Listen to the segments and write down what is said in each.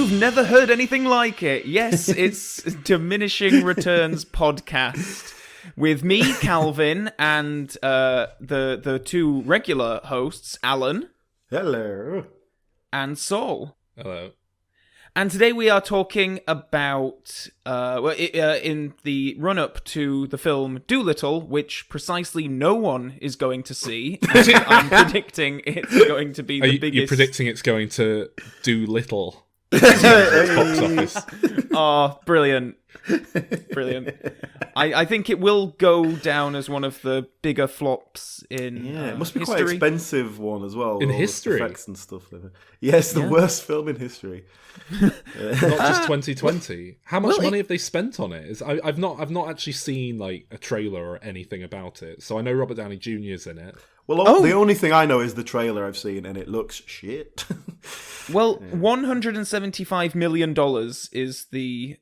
You've never heard anything like it. Yes, it's Diminishing Returns podcast with me, Calvin, and the two regular hosts, Alan. Hello. And Saul. Hello. And today we are talking about, in the run-up to the film Doolittle, which precisely no one is going to see. I'm predicting it's going to be the biggest... You're predicting it's going to do little box office. Oh, brilliant. Brilliant. I think it will go down as one of the bigger flops in it must be history. quite expensive one as well. In all the history? effects and stuff. Yes, the worst film in history. Not just 2020. How much money have they spent on it? I've not actually seen like a trailer or anything about it, so I know Robert Downey Jr. is in it. Well, the only thing I know is the trailer I've seen, and it looks shit. Well, $175 million is the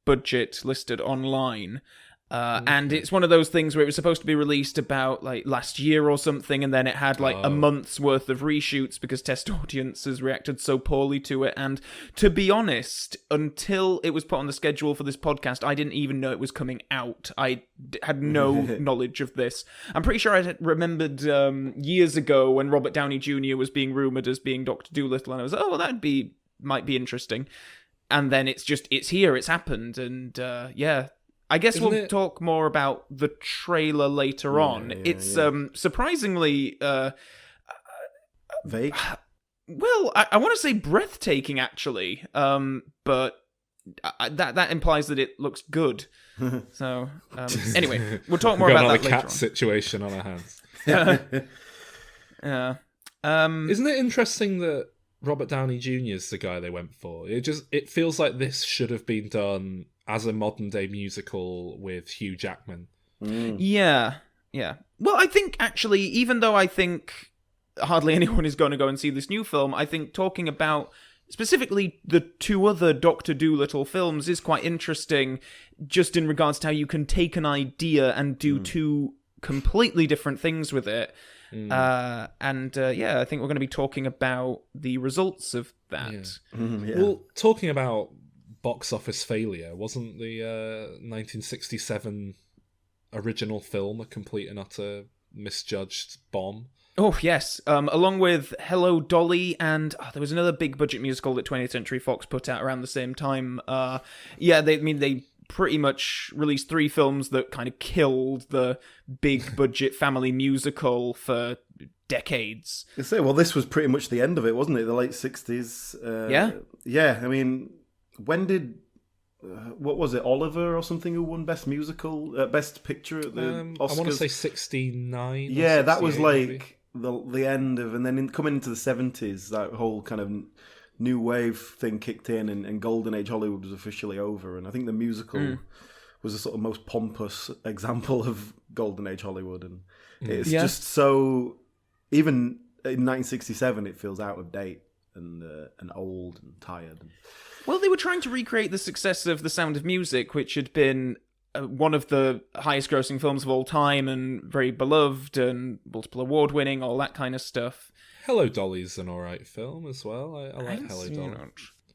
budget listed online. And it's one of those things where it was supposed to be released about like last year or something, and then it had like a month's worth of reshoots because test audiences reacted so poorly to it. And to be honest, until it was put on the schedule for this podcast, I didn't even know it was coming out. I had no knowledge of this. I'm pretty sure I had remembered years ago when Robert Downey Jr. was being rumoured as being Doctor Dolittle, and I was like, oh, might be interesting. And then it's here, it's happened, and I guess we'll talk more about the trailer later on. It's surprisingly... vague? Well, I want to say breathtaking, actually, but that implies that it looks good. So, anyway, we'll talk more about that later on. Cat situation on our hands. Isn't it interesting that Robert Downey Jr. is the guy they went for? It feels like this should have been done as a modern-day musical with Hugh Jackman. Yeah. Well, I think, actually, even though I think hardly anyone is going to go and see this new film, I think talking about specifically the two other Doctor Dolittle films is quite interesting, just in regards to how you can take an idea and do two completely different things with it. I think we're going to be talking about the results of that. Well, talking about box office failure, wasn't the 1967 original film a complete and utter misjudged bomb? Oh, yes. Along with Hello, Dolly, and there was another big budget musical that 20th Century Fox put out around the same time. They pretty much released three films that kind of killed the big budget family musical for decades. Well, this was pretty much the end of it, wasn't it? The late 60s. Yeah, I mean... When did what was it, Oliver or something, who won Best Musical, Best Picture at the Oscars? I want to say 69. Yeah, that was like the end of, and then coming into the 70s, that whole kind of new wave thing kicked in, and Golden Age Hollywood was officially over. And I think the musical was a sort of most pompous example of Golden Age Hollywood, and it's just so. Even in 1967, it feels out of date and old and tired. Well, they were trying to recreate the success of The Sound of Music, which had been one of the highest-grossing films of all time and very beloved and multiple award-winning, all that kind of stuff. Hello, Dolly's an alright film as well. I like Hello, Dolly.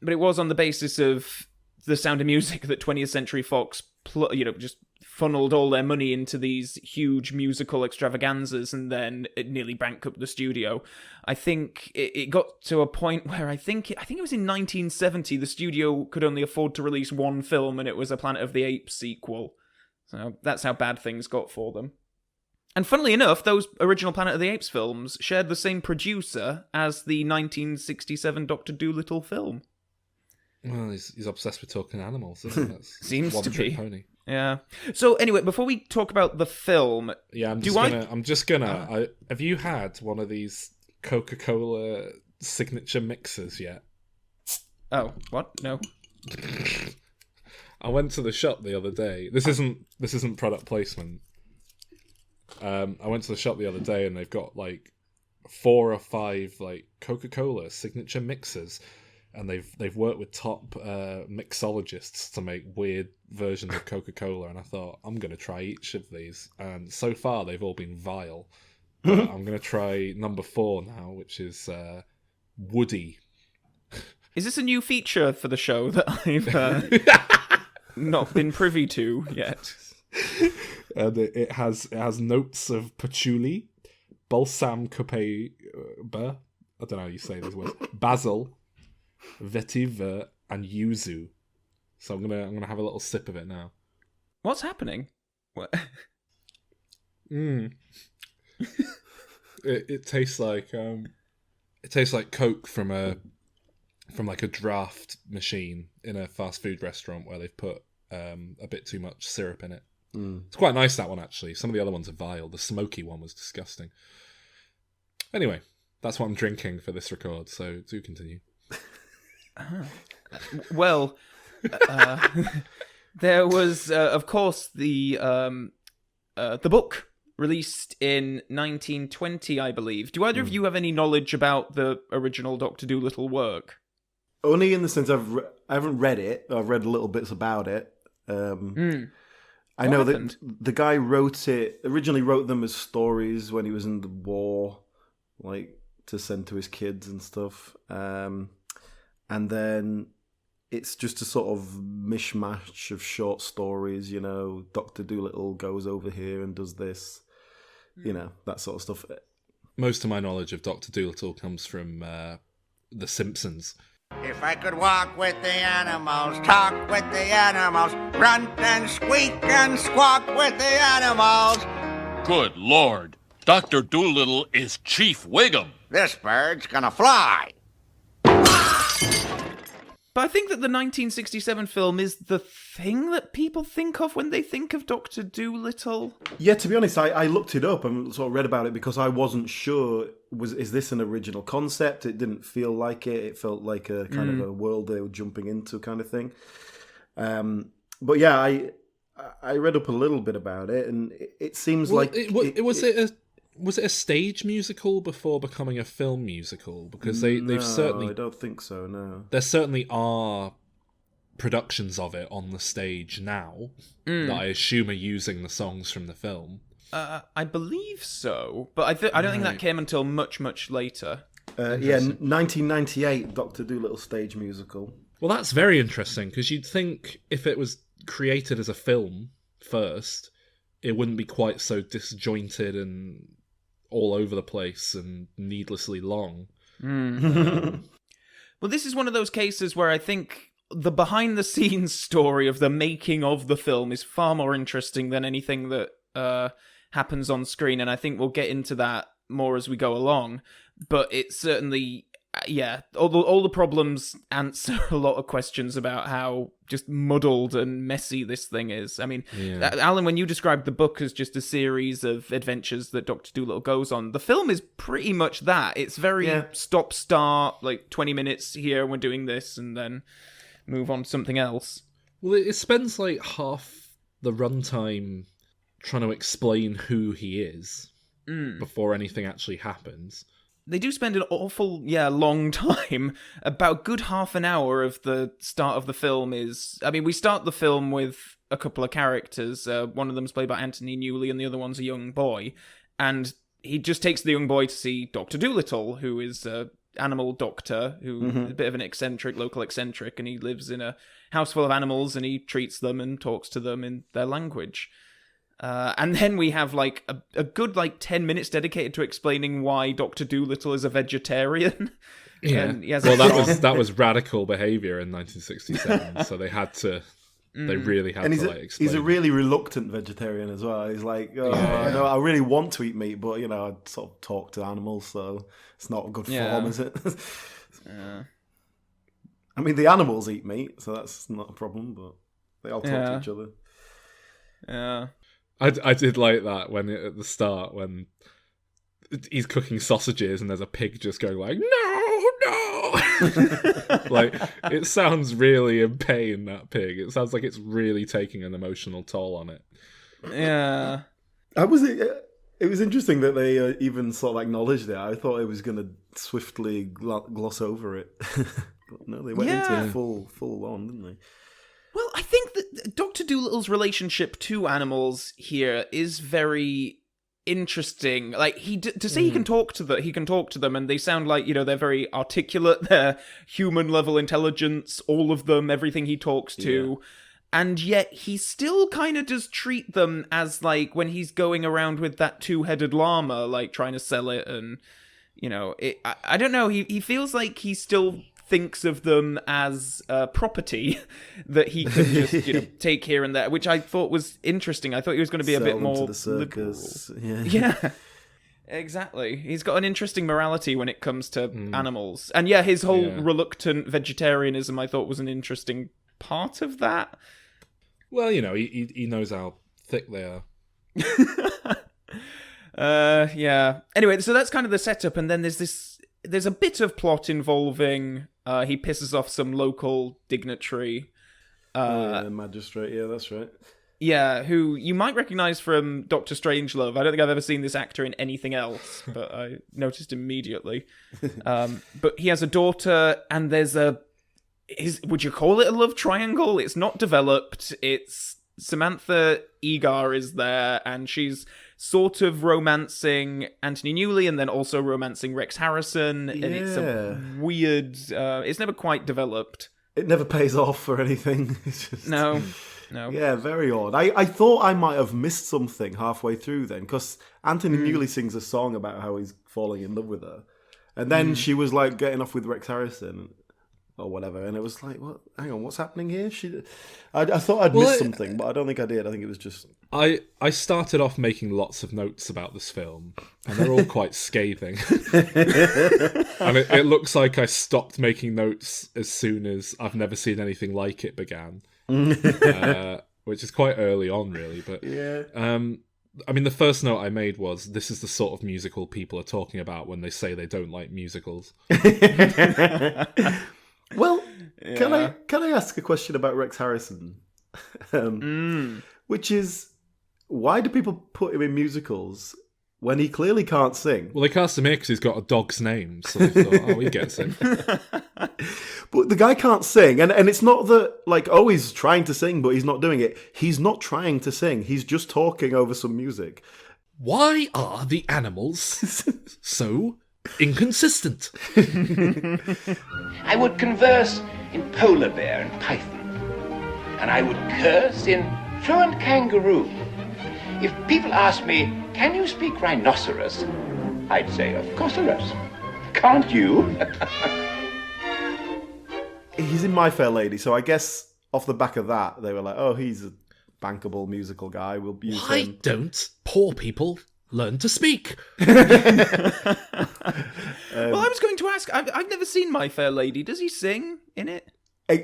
But it was on the basis of The Sound of Music that 20th Century Fox, just funneled all their money into these huge musical extravaganzas, and then it nearly bankrupted the studio. I think it got to a point where I think it was in 1970 the studio could only afford to release one film, and it was a Planet of the Apes sequel. So that's how bad things got for them. And funnily enough, those original Planet of the Apes films shared the same producer as the 1967 Doctor Dolittle film. Well, he's obsessed with talking animals, isn't it? Seems to be. Pony. Yeah. So anyway, before we talk about the film, I'm just gonna. Have you had one of these Coca-Cola signature mixers yet? Oh, what? No. I went to the shop the other day. This isn't product placement. I went to the shop the other day, and they've got like 4 or 5 like Coca-Cola signature mixers. And they've worked with top mixologists to make weird versions of Coca-Cola, and I thought, I'm going to try each of these. And so far, they've all been vile. I'm going to try number 4 now, which is Woody. Is this a new feature for the show that I've not been privy to yet? And it has notes of patchouli, balsam copaiba, I don't know how you say those words, basil, vetiver, and yuzu. So I'm gonna have a little sip of it now. What's happening? What? It tastes like Coke from like a draft machine in a fast food restaurant where they've put a bit too much syrup in it. It's quite nice, that one, actually. Some of the other ones are vile. The smoky one was disgusting. Anyway, that's what I'm drinking for this record, so do continue. Well, there was, of course, the book released in 1920, I believe. Do either of you have any knowledge about the original Doctor Dolittle work? Only in the sense I haven't read it. I've read little bits about it. I know that the guy originally wrote them as stories when he was in the war, like to send to his kids and stuff. And then it's just a sort of mishmash of short stories, Dr. Dolittle goes over here and does this, that sort of stuff. Most of my knowledge of Doctor Dolittle comes from The Simpsons. If I could walk with the animals, talk with the animals, grunt and squeak and squawk with the animals. Good Lord, Dr. Doolittle is Chief Wiggum. This bird's gonna fly. But I think that the 1967 film is the thing that people think of when they think of Doctor Dolittle. Yeah, to be honest, I looked it up and sort of read about it because I wasn't sure, is this an original concept? It didn't feel like it. It felt like a kind of a world they were jumping into kind of thing. But yeah, I read up a little bit about it, and it seems like... Was it a stage musical before becoming a film musical? Because they've certainly... I don't think so, no. There certainly are productions of it on the stage now that I assume are using the songs from the film. I believe so, but I don't think that came until much, much later. 1998 Doctor Dolittle stage musical. Well, that's very interesting, because you'd think if it was created as a film first, it wouldn't be quite so disjointed and all over the place and needlessly long. Well, this is one of those cases where I think the behind-the-scenes story of the making of the film is far more interesting than anything that happens on screen, and I think we'll get into that more as we go along. But it's certainly... all the problems answer a lot of questions about how just muddled and messy this thing is. I mean, Alan, when you described the book as just a series of adventures that Dr. Dolittle goes on, the film is pretty much that. It's very stop-start, like 20 minutes here, we're doing this, and then move on to something else. Well, it spends like half the runtime trying to explain who he is before anything actually happens. They do spend an awful, long time. About a good half an hour of the start of the film is... I mean, we start the film with a couple of characters. One of them's played by Anthony Newley, and the other one's a young boy. And he just takes the young boy to see Dr. Dolittle, who is an animal doctor, who is a bit of an local eccentric, and he lives in a house full of animals, and he treats them and talks to them in their language. And then we have like a good 10 minutes dedicated to explaining why Dr. Dolittle is a vegetarian. Yeah. Well, that was radical behavior in 1967. So they had to. They really had to explain. He's a really reluctant vegetarian as well. He's like, I really want to eat meat, but I sort of talk to animals, so it's not a good form, is it? I mean, the animals eat meat, so that's not a problem, but they all talk to each other. Yeah. I did like that at the start when he's cooking sausages and there's a pig just going like, no! Like, it sounds really in pain, that pig. It sounds like it's really taking an emotional toll on it. Yeah. It was interesting that they even sort of acknowledged it. I thought it was going to swiftly gloss over it. But no, they went into it full on, didn't they? Well, I think that Dr. Dolittle's relationship to animals here is very interesting. Like to say he can talk to them, and they sound like, you know, they're very articulate. They're human level intelligence, all of them, everything he talks to. Yeah. And yet he still kind of does treat them as, like, when he's going around with that 2-headed llama, like trying to sell it, and, you know, I don't know. He feels like he still thinks of them as property that he could just, you know, take here and there, which I thought was interesting. I thought he was going to be a bit more to the circus. Yeah. Exactly. He's got an interesting morality when it comes to animals. And yeah, his whole reluctant vegetarianism, I thought, was an interesting part of that. Well, you know, he knows how thick they are. Yeah. Anyway, so that's kind of the setup, and then there's a bit of plot involving he pisses off some local dignitary. Magistrate, yeah, that's right. Yeah, who you might recognise from Doctor Strangelove. I don't think I've ever seen this actor in anything else, but I noticed immediately. But he has a daughter, and there's would you call it a love triangle? It's not developed. It's Samantha Egar is there, and she's sort of romancing Anthony Newley, and then also romancing Rex Harrison, and it's a weird... it's never quite developed. It never pays off or anything. It's just... No. Yeah, very odd. I thought I might have missed something halfway through then, because Anthony Newley sings a song about how he's falling in love with her, and then she was like getting off with Rex Harrison or whatever, and it was like, what? Hang on, what's happening here? I thought I'd missed something, but I don't think I did. I think it was just... I started off making lots of notes about this film, and they're all quite scathing. And it looks like I stopped making notes as soon as I've never seen anything like it began, which is quite early on, really. But yeah. I mean, the first note I made was, this is the sort of musical people are talking about when they say they don't like musicals. Well, can I ask a question about Rex Harrison? Which is, why do people put him in musicals when he clearly can't sing? Well, they cast him here because he's got a dog's name, so they thought, oh, he gets it. But the guy can't sing, and it's not that, like, oh, he's trying to sing, but he's not doing it. He's not trying to sing. He's just talking over some music. Why are the animals so inconsistent? I would converse in polar bear and python, and I would curse in fluent kangaroo. If people ask me, can you speak rhinoceros? I'd say, of course. Can't you? He's in My Fair Lady, so I guess off the back of that, they were like, oh, he's a bankable musical guy, we'll use him. Why don't poor people learn to speak? Well, I was going to ask, I've never seen My Fair Lady. Does he sing in it?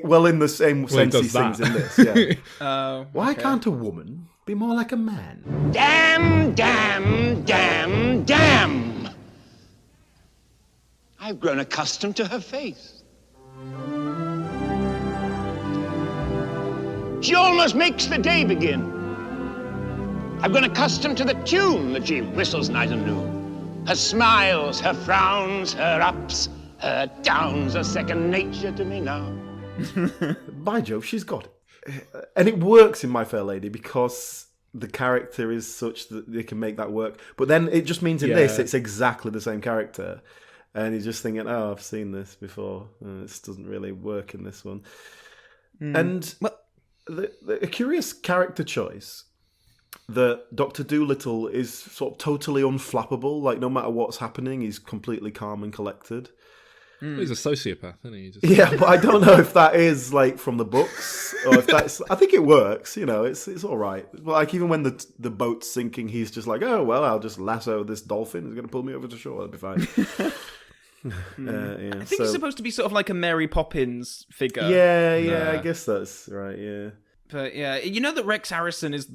Well, in the same sense he sings in this, yeah. Why okay. can't a woman be more like a man? Damn, damn, damn, damn! I've grown accustomed to her face. She almost makes the day begin. I've grown accustomed to the tune that she whistles night and noon. Her smiles, her frowns, her ups, her downs are second nature to me now. By Jove, she's got it. And it works in My Fair Lady because the character is such that they can make that work. But then it just means in this, it's exactly the same character. And you're just thinking, oh, I've seen this before. This doesn't really work in this one. And a curious character choice that Doctor Dolittle is sort of totally unflappable. Like, no matter what's happening, he's completely calm and collected. He's a sociopath, isn't he? Yeah, but I don't know if that is, like, from the books, or if that's... I think it works, you know, it's all right. Like, even when the boat's sinking, he's just like, oh, well, I'll just lasso this dolphin. It's going to pull me over to shore. That'll be fine. I think he's supposed to be sort of like a Mary Poppins figure. Yeah, I guess that's right, yeah. But yeah, you know that Rex Harrison is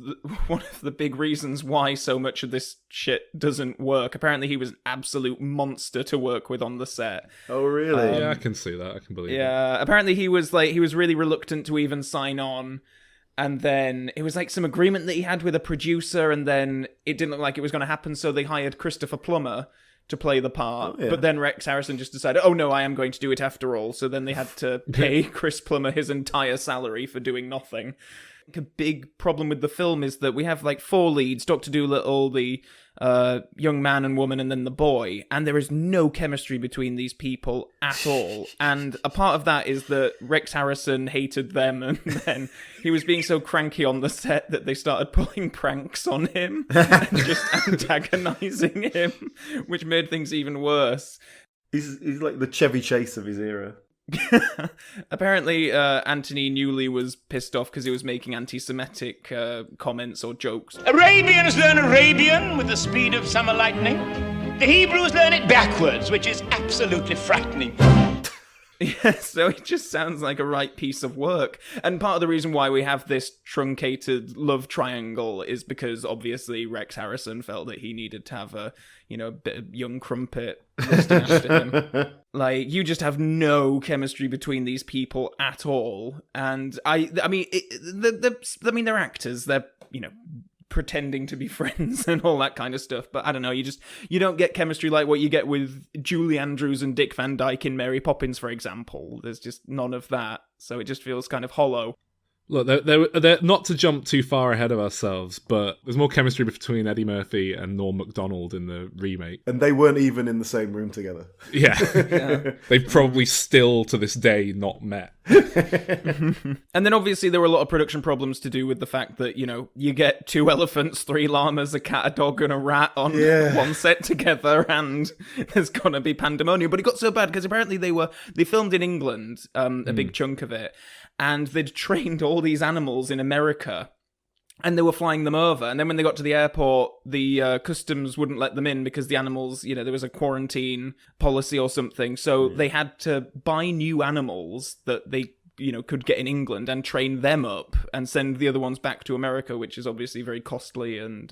one of the big reasons why so much of this shit doesn't work. Apparently he was an absolute monster to work with on the set. Oh, really? Yeah, I can see that. I can believe that. Apparently he was really reluctant to even sign on. And then it was like some agreement that he had with a producer, and then it didn't look like it was going to happen, so they hired Christopher Plummer to play the part. Oh, yeah. But then Rex Harrison just decided, oh no, I am going to do it after all. So then they had to pay Chris Plummer his entire salary for doing nothing. A big problem with the film is that we have like 4 leads: Doctor Dolittle, the young man and woman, and then the boy, and there is no chemistry between these people at all. And a part of that is that Rex Harrison hated them, and then he was being so cranky on the set that they started pulling pranks on him and just antagonizing him, which made things even worse. He's like the Chevy Chase of his era. Apparently, Anthony Newley was pissed off because he was making anti-Semitic comments or jokes. Arabians learn Arabian with the speed of summer lightning. The Hebrews learn it backwards, which is absolutely frightening. Yeah, so it just sounds like a right piece of work. And part of the reason why we have this truncated love triangle is because obviously Rex Harrison felt that he needed to have a bit of young crumpet lusting after him. Like, you just have no chemistry between these people at all. And I mean, they're actors. They're, pretending to be friends and all that kind of stuff, but I don't know, you don't get chemistry like what you get with Julie Andrews and Dick Van Dyke in Mary Poppins, for example. There's just none of that, so it just feels kind of hollow. Look, they're not to jump too far ahead of ourselves, but there's more chemistry between Eddie Murphy and Norm Macdonald in the remake. And they weren't even in the same room together. Yeah. They've probably still, to this day, not met. And then obviously there were a lot of production problems to do with the fact that, you get 2 elephants, 3 llamas, a cat, a dog, and a rat on one set together, and there's gonna be pandemonium. But it got so bad because apparently they filmed in England, a big chunk of it, and they'd trained all these animals in America, and they were flying them over. And then when they got to the airport, the customs wouldn't let them in because the animals, there was a quarantine policy or something. So they had to buy new animals that they, could get in England and train them up and send the other ones back to America, which is obviously very costly. And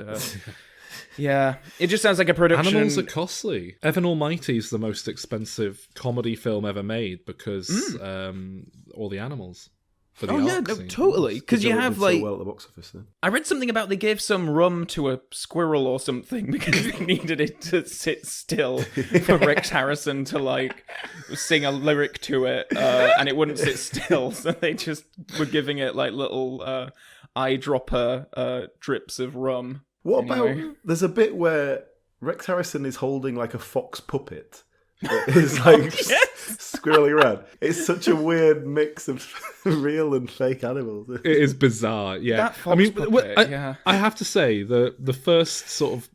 yeah, it just sounds like a production. Animals are costly. Evan Almighty's the most expensive comedy film ever made because all the animals. For the totally. Because you have like, so well at the box office, then. I read something about they gave some rum to a squirrel or something because they needed it to sit still for Rex Harrison to like sing a lyric to it, and it wouldn't sit still. So they just were giving it like little eyedropper drips of rum. What about, there's a bit where Rex Harrison is holding like a fox puppet that is like squirreling around. It's such a weird mix of real and fake animals. It is bizarre, yeah. That fox puppet, I have to say, the first sort of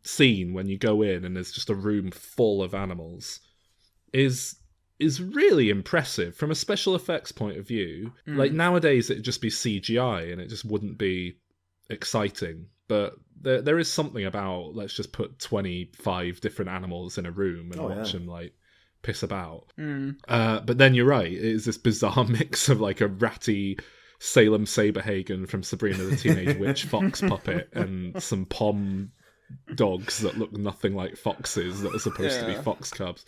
scene when you go in and there's just a room full of animals is really impressive from a special effects point of view. Like, nowadays it'd just be CGI and it just wouldn't be exciting. But there is something about, let's just put 25 different animals in a room and watch them, like, piss about. But then you're right, it is this bizarre mix of, like, a ratty Salem Saberhagen from Sabrina the Teenage Witch fox puppet and some pom dogs that look nothing like foxes that are supposed to be fox cubs.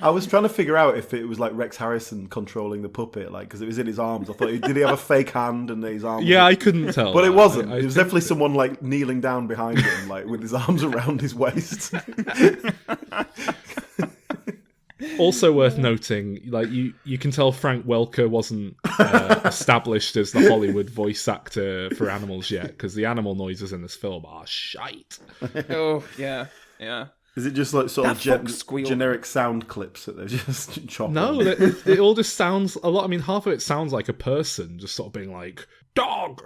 I was trying to figure out if it was like Rex Harrison controlling the puppet, like, because it was in his arms. I thought, did he have a fake hand and his arms? Yeah, I couldn't tell. But it wasn't. It was definitely someone like kneeling down behind him, like with his arms around his waist. Also worth noting, like, you can tell Frank Welker wasn't established as the Hollywood voice actor for animals yet, because the animal noises in this film are shite. Oh, yeah. Is it just like sort That of generic sound clips that they're just chopping? No, it all just sounds a lot. I mean, half of it sounds like a person just sort of being like, dog,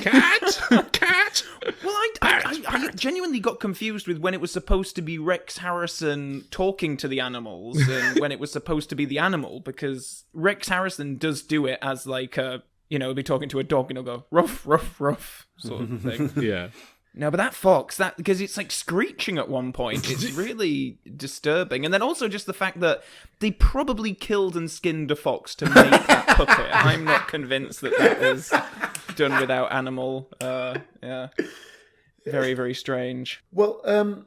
cat. Well, I genuinely got confused with when it was supposed to be Rex Harrison talking to the animals and when it was supposed to be the animal, because Rex Harrison does do it as like a, be talking to a dog and he'll go, ruff, ruff, ruff, sort of thing. Yeah. No, but that fox, because it's like screeching at one point, it's really disturbing. And then also just the fact that they probably killed and skinned a fox to make that puppet. I'm not convinced that was done without animal. Yeah. Very, very strange. Well,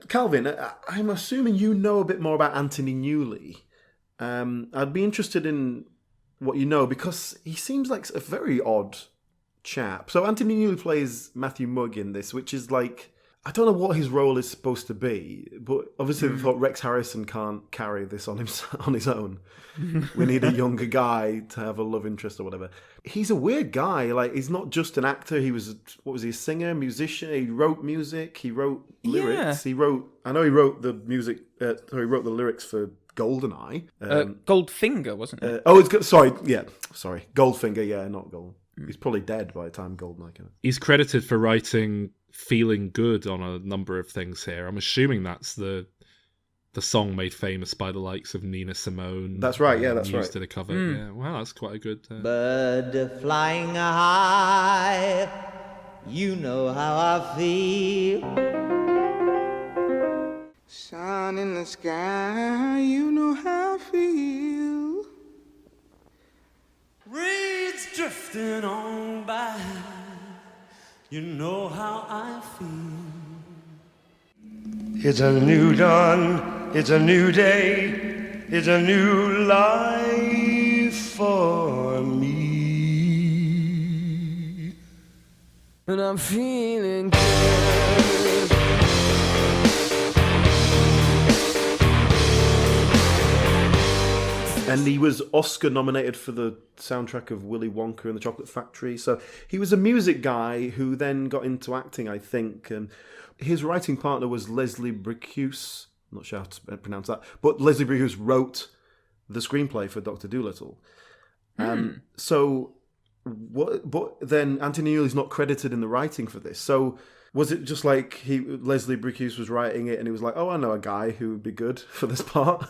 Calvin, I'm assuming you know a bit more about Anthony Newley. I'd be interested in what you know, because he seems like a very odd chap. So Anthony Newley plays Matthew Mugg in this, which is like, I don't know what his role is supposed to be, but obviously they thought Rex Harrison can't carry this on his own. We need a younger guy to have a love interest or whatever. He's a weird guy. Like, he's not just an actor. He was, a singer, musician. He wrote music. He wrote lyrics. Yeah. He wrote the music. He wrote the lyrics for Goldeneye. Goldfinger, wasn't it? Sorry, Goldfinger. Yeah, not Gold. He's probably dead by the time Goldeneye came out. He's credited for writing "Feeling Good" on a number of things here. I'm assuming that's the song made famous by the likes of Nina Simone. That's right, yeah, that's used right. in a cover. Yeah, wow, that's quite a good... Bird flying high, you know how I feel. Sun in the sky, you know how I feel. Reeds drifting on by, you know how I feel. It's a new dawn, it's a new day, it's a new life for me. And I'm feeling good. And he was Oscar nominated for the soundtrack of Willy Wonka and the Chocolate Factory. So he was a music guy who then got into acting, I think. And his writing partner was Leslie Bricusse. I'm not sure how to pronounce that. But Leslie Bricusse wrote the screenplay for Doctor Dolittle. But then Anthony Newley's not credited in the writing for this. So was it just like Leslie Bricusse was writing it and he was like, oh, I know a guy who would be good for this part?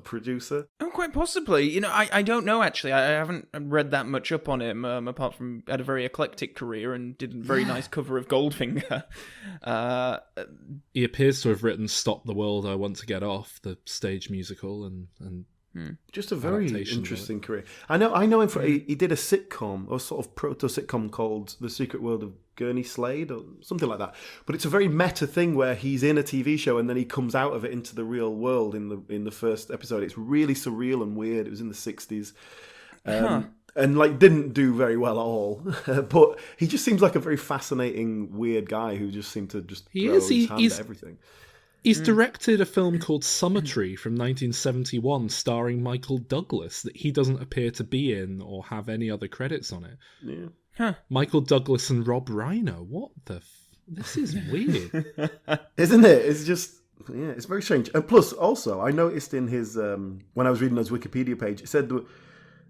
Producer? Oh, quite possibly. You know, I don't know, actually. I haven't read that much up on him, apart from had a very eclectic career and did a very nice cover of Goldfinger. He appears to have written "Stop the World I Want to Get Off," the stage musical, and just a very interesting career. I know him for he did a sitcom, or sort of proto sitcom called The Secret World of Gurney Slade or something like that. But it's a very meta thing where he's in a TV show and then he comes out of it into the real world in the first episode. It's really surreal and weird. It was in the 60s. And like didn't do very well at all. But he just seems like a very fascinating, weird guy who just seemed to just throw his hand at everything. He's directed a film called Summertree from 1971 starring Michael Douglas that he doesn't appear to be in or have any other credits on it. Yeah. Huh. Michael Douglas and Rob Reiner. What the... This is weird. Isn't it? It's just... Yeah, it's very strange. And plus, also, I noticed in his... when I was reading his Wikipedia page, it said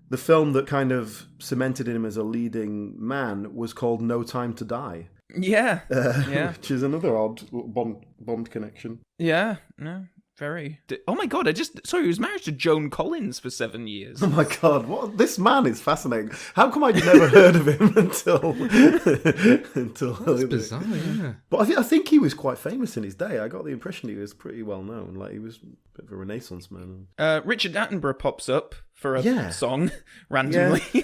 the film that kind of cemented him as a leading man was called No Time to Die. Yeah. Which is another odd Bond connection. Yeah, no, very. Oh my god, he was married to Joan Collins for 7 years. Oh my god, this man is fascinating. How come I'd never heard of him until That's bizarre, yeah. But I think he was quite famous in his day. I got the impression he was pretty well known. Like, he was a bit of a Renaissance man. Richard Attenborough pops up for a song randomly. Yeah.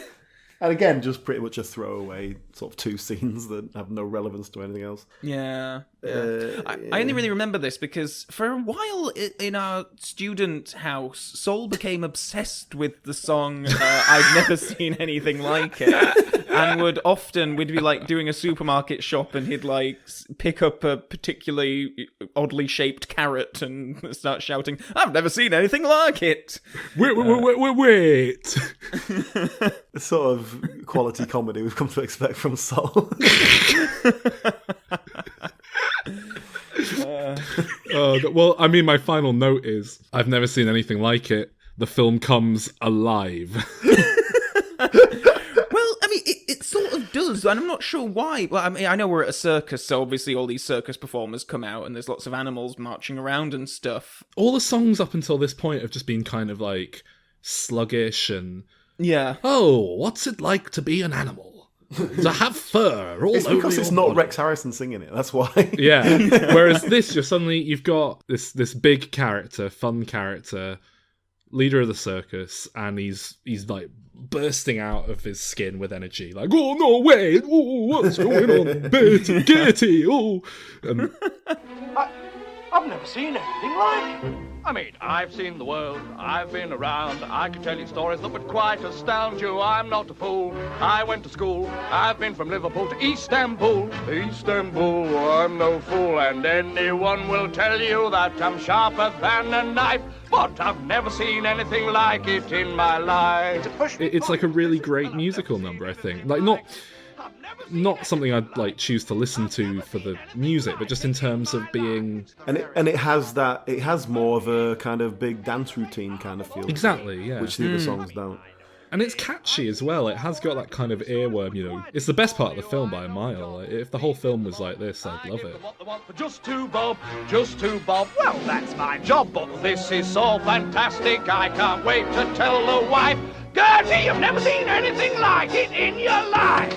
And again, just pretty much a throwaway sort of two scenes that have no relevance to anything else. Yeah. I only really remember this because for a while in our student house, Saul became obsessed with the song I've Never Seen Anything Like It. And we'd be like doing a supermarket shop and he'd like pick up a particularly oddly shaped carrot and start shouting, I've never seen anything like it. Wait. Sort of quality comedy we've come to expect from Saul. Well, I mean, my final note is I've never seen anything like it. The film comes alive. Well, I mean, it sort of does, and I'm not sure why. Well, I mean, I know we're at a circus, so obviously all these circus performers come out, and there's lots of animals marching around and stuff. All the songs up until this point have just been kind of like sluggish and... Yeah. Oh, what's it like to be an animal? To have fur all it's over because your it's not body. Rex Harrison singing it, that's why. Yeah. Whereas this, you've got this big character, fun character, leader of the circus, and he's like bursting out of his skin with energy, like, oh no, wait, oh, what's going on, Betty, oh. I've never seen anything like it. I mean, I've seen the world, I've been around, I can tell you stories that would quite astound you. I'm not a fool, I went to school, I've been from Liverpool to Istanbul. Istanbul, I'm no fool, and anyone will tell you that I'm sharper than a knife. But I've never seen anything like it in my life. It's like a really great musical number, I think. Like, not something I'd like choose to listen to for the music, but just in terms of being... And it has more of a kind of big dance routine kind of feel. Exactly, yeah. Which the other songs don't. And it's catchy as well. It has got that kind of earworm, you know. It's the best part of the film by a mile. Like, if the whole film was like this, I'd love it. Just to Bob, just to Bob. Well, that's my job, but this is so fantastic. I can't wait to tell the wife. Gertie, you've never seen anything like it in your life.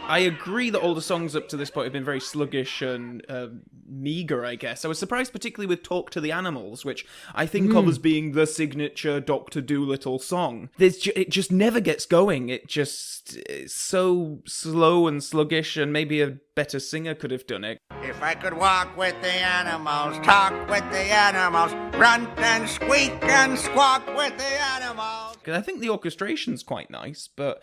I agree that all the songs up to this point have been very sluggish and meagre, I guess. I was surprised particularly with Talk to the Animals, which I think of as being the signature Doctor Dolittle song. It just never gets going. It's so slow and sluggish, and maybe a better singer could have done it. If I could walk with the animals, talk with the animals, grunt and squeak and squawk with the animals. I think the orchestration's quite nice, but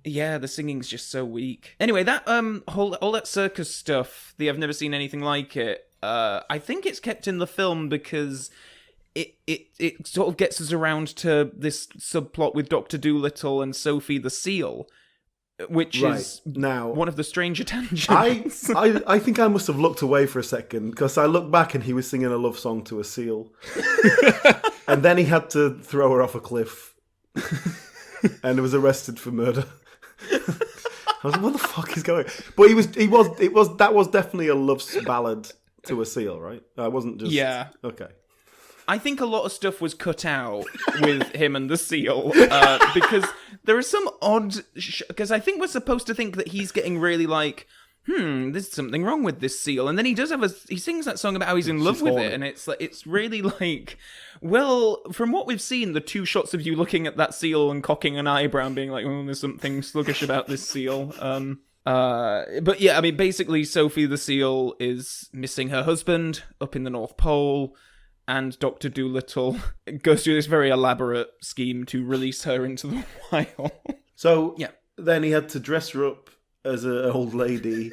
yeah, the singing's just so weak. Anyway, that all that circus stuff, the I've never seen anything like it. I think it's kept in the film because it sort of gets us around to this subplot with Doctor Dolittle and Sophie the Seal, which is now one of the stranger tangents. I think I must have looked away for a second because I looked back and he was singing a love song to a seal, and then he had to throw her off a cliff. And was arrested for murder. I was like, what the fuck is going? But that was definitely a love ballad to a seal, right? That wasn't just okay. I think a lot of stuff was cut out with him and the seal because there are some odd. Because I think we're supposed to think that he's getting really like, there's something wrong with this seal, and then he does he sings that song about how he's in love with it, and it's really like, well, from what we've seen, the two shots of you looking at that seal and cocking an eyebrow and being like, oh, there's something sluggish about this seal. But yeah, I mean, basically, Sophie the Seal is missing her husband up in the North Pole, and Dr. Dolittle goes through this very elaborate scheme to release her into the wild. So then he had to dress her up as an old lady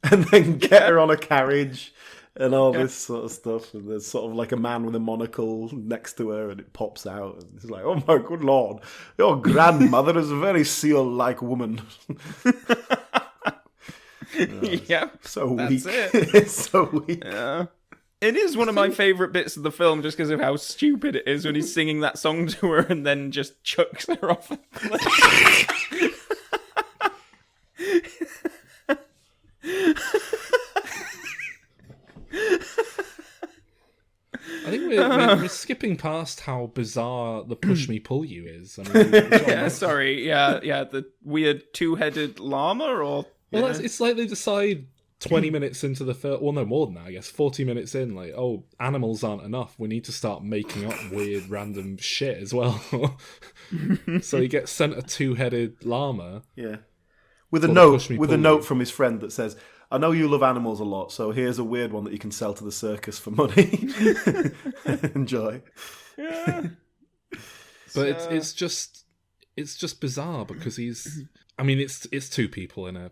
and then get her on a carriage and all this sort of stuff. And there's sort of like a man with a monocle next to her and it pops out. And it's like, oh my good lord, your grandmother is a very seal-like woman. So that's weak. it. It's so weak. Yeah. It is one of my favourite bits of the film just because of how stupid it is when he's singing that song to her and then just chucks her off a cliff. I think we're skipping past how bizarre the push me pull you is. I mean, the weird two-headed llama, or well, it's like they decide 20 minutes into the film, well, no more than that, I guess, 40 minutes in, like, oh, animals aren't enough, we need to start making up weird random shit as well. So he gets sent a two-headed llama. Yeah. With a note from his friend that says, I know you love animals a lot, so here's a weird one that you can sell to the circus for money. Enjoy. Yeah. But it's just bizarre because he's... I mean, it's two people in a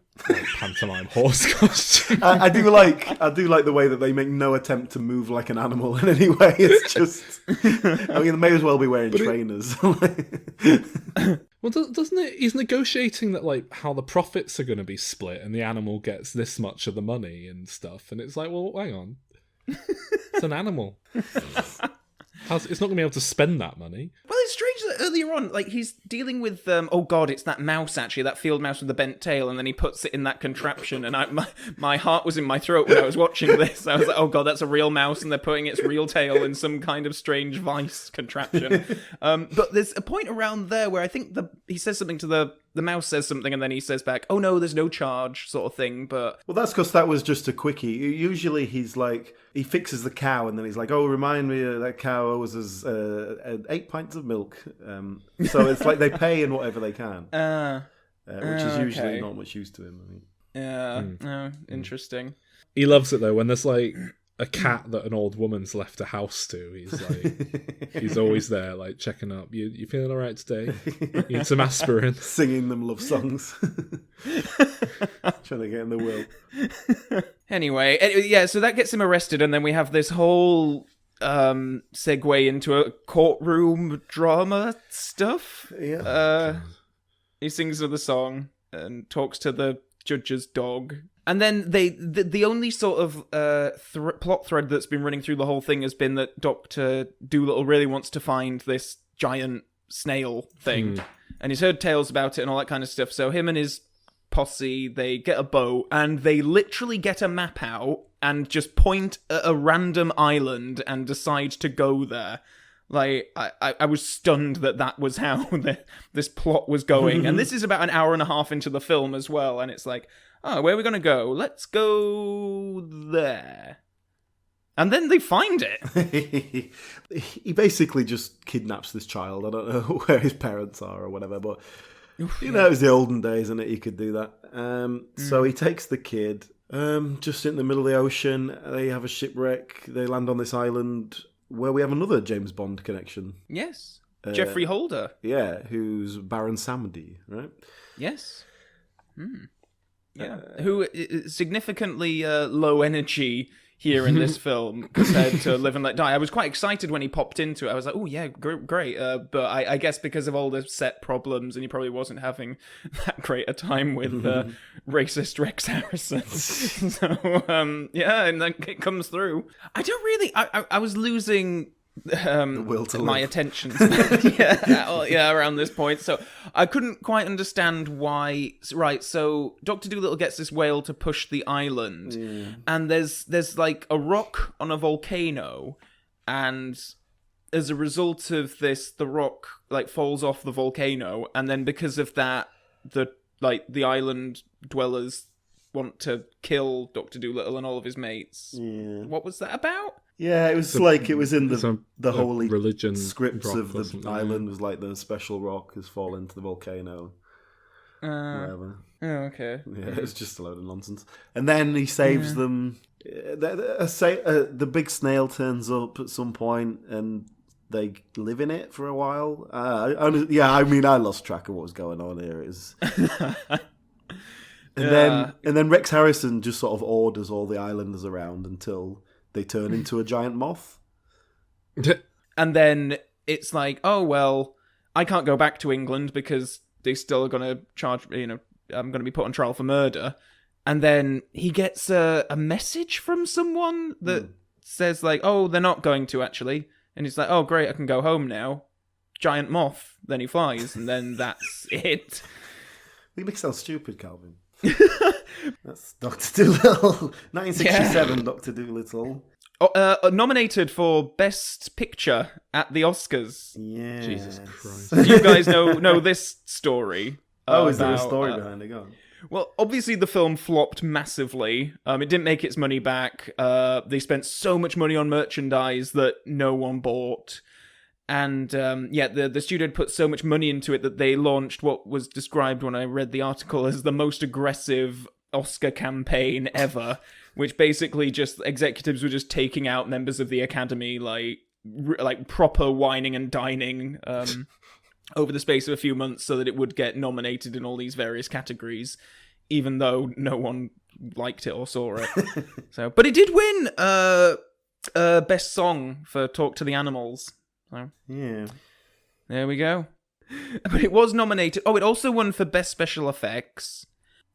pantomime horse costume. I do like the way that they make no attempt to move like an animal in any way. It's just, I mean, they may as well be wearing trainers. Well, doesn't it? He's negotiating that, like, how the profits are going to be split, and the animal gets this much of the money and stuff. And it's like, well, hang on, it's an animal. It's not going to be able to spend that money. Well, it's strange that earlier on, like, he's dealing with, oh god, it's that mouse, actually, that field mouse with the bent tail, and then he puts it in that contraption, and my heart was in my throat when I was watching this. I was like, oh god, that's a real mouse, and they're putting its real tail in some kind of strange vice contraption. But there's a point around there where I think he says something to the mouse says something, and then he says back, oh no, there's no charge, sort of thing, but... Well, that's because that was just a quickie. Usually he's like, he fixes the cow, and then he's like, oh, remind me that cow owes us 8 pints of milk. So it's like they pay in whatever they can. Which is usually not much use to him, I think. Yeah, interesting. He loves it, though, when there's like a cat that an old woman's left a house to. He's like, he's always there, like checking up. You feeling all right today? You need some aspirin? Singing them love songs, trying to get in the will. Anyway, yeah. So that gets him arrested, and then we have this whole segue into a courtroom drama stuff. Yeah. He sings another song and talks to the judge's dog. And then the only sort of plot thread that's been running through the whole thing has been that Doctor Dolittle really wants to find this giant snail thing. And he's heard tales about it and all that kind of stuff. So him and his posse, they get a boat and they literally get a map out and just point at a random island and decide to go there. Like, I was stunned that was how this plot was going. And this is about an hour and a half into the film as well. And it's like, oh, where are we going to go? Let's go there. And then they find it. He basically just kidnaps this child. I don't know where his parents are or whatever, but you know, it was the olden days, and he could do that. So he takes the kid just in the middle of the ocean. They have a shipwreck. They land on this island where we have another James Bond connection. Yes. Geoffrey Holder. Yeah, who's Baron Samedi, right? Yes. Yeah. Who is significantly low energy here in this film compared to Live and Let Die. I was quite excited when he popped into it. I was like, oh yeah, great. But I guess because of all the set problems, and he probably wasn't having that great a time with racist Rex Harrison. So, yeah, and then it comes through. I don't really... I was losing... the will to my live. attention around this point, so I couldn't quite understand why. Right, so Dr. Dolittle gets this whale to push the island, and there's like a rock on a volcano, and as a result of this, the rock like falls off the volcano, and then because of that, the island dwellers want to kill Dr. Dolittle and all of his mates. What was that about? Yeah, it was like it was in the holy religion scripts rock of the island. yeah. Was like the special rock has fallen into the volcano. Whatever. Oh, okay. Yeah, it's just a load of nonsense. And then he saves them. The big snail turns up at some point, and they live in it for a while. I lost track of what was going on here. It was... And then Rex Harrison just sort of orders all the islanders around until they turn into a giant moth. And then it's like, oh, well, I can't go back to England because they still are going to charge, I'm going to be put on trial for murder. And then he gets a message from someone that says like, oh, they're not going to actually. And he's like, oh, great, I can go home now. Giant moth. Then he flies, and then that's it. You make it sound stupid, Calvin. That's Doctor Dolittle. 1967, Doctor Dolittle. Nominated for Best Picture at the Oscars. Yeah. Jesus Christ. Do you guys know this story? Is there a story behind it? Go on. Well, obviously the film flopped massively. It didn't make its money back. They spent so much money on merchandise that no one bought. And the studio had put so much money into it that they launched what was described when I read the article as the most aggressive Oscar campaign ever, which basically just executives were just taking out members of the Academy, like proper whining and dining over the space of a few months so that it would get nominated in all these various categories, even though no one liked it or saw it. But it did win Best Song for Talk to the Animals. So, yeah. There we go. But it was nominated. Oh, it also won for Best Special Effects.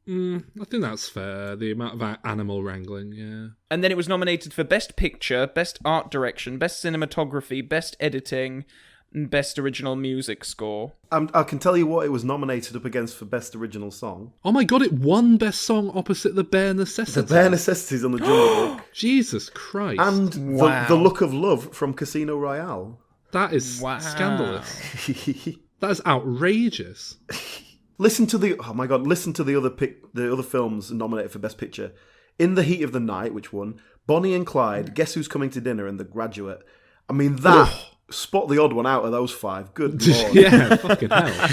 I think that's fair. The amount of animal wrangling, yeah. And then it was nominated for Best Picture, Best Art Direction, Best Cinematography, Best Editing, and Best Original Music Score. I can tell you what it was nominated up against for Best Original Song. Oh my god, it won Best Song opposite The Bare Necessities. The Bare Necessities on the Jungle Book. Jesus Christ. And the Look of Love from Casino Royale. That is scandalous. That is outrageous. Listen to the other films nominated for Best Picture. In the Heat of the Night, which won, Bonnie and Clyde, Guess Who's Coming to Dinner, and The Graduate. I mean, spot the odd one out of those five. Good lord. Yeah, fucking hell.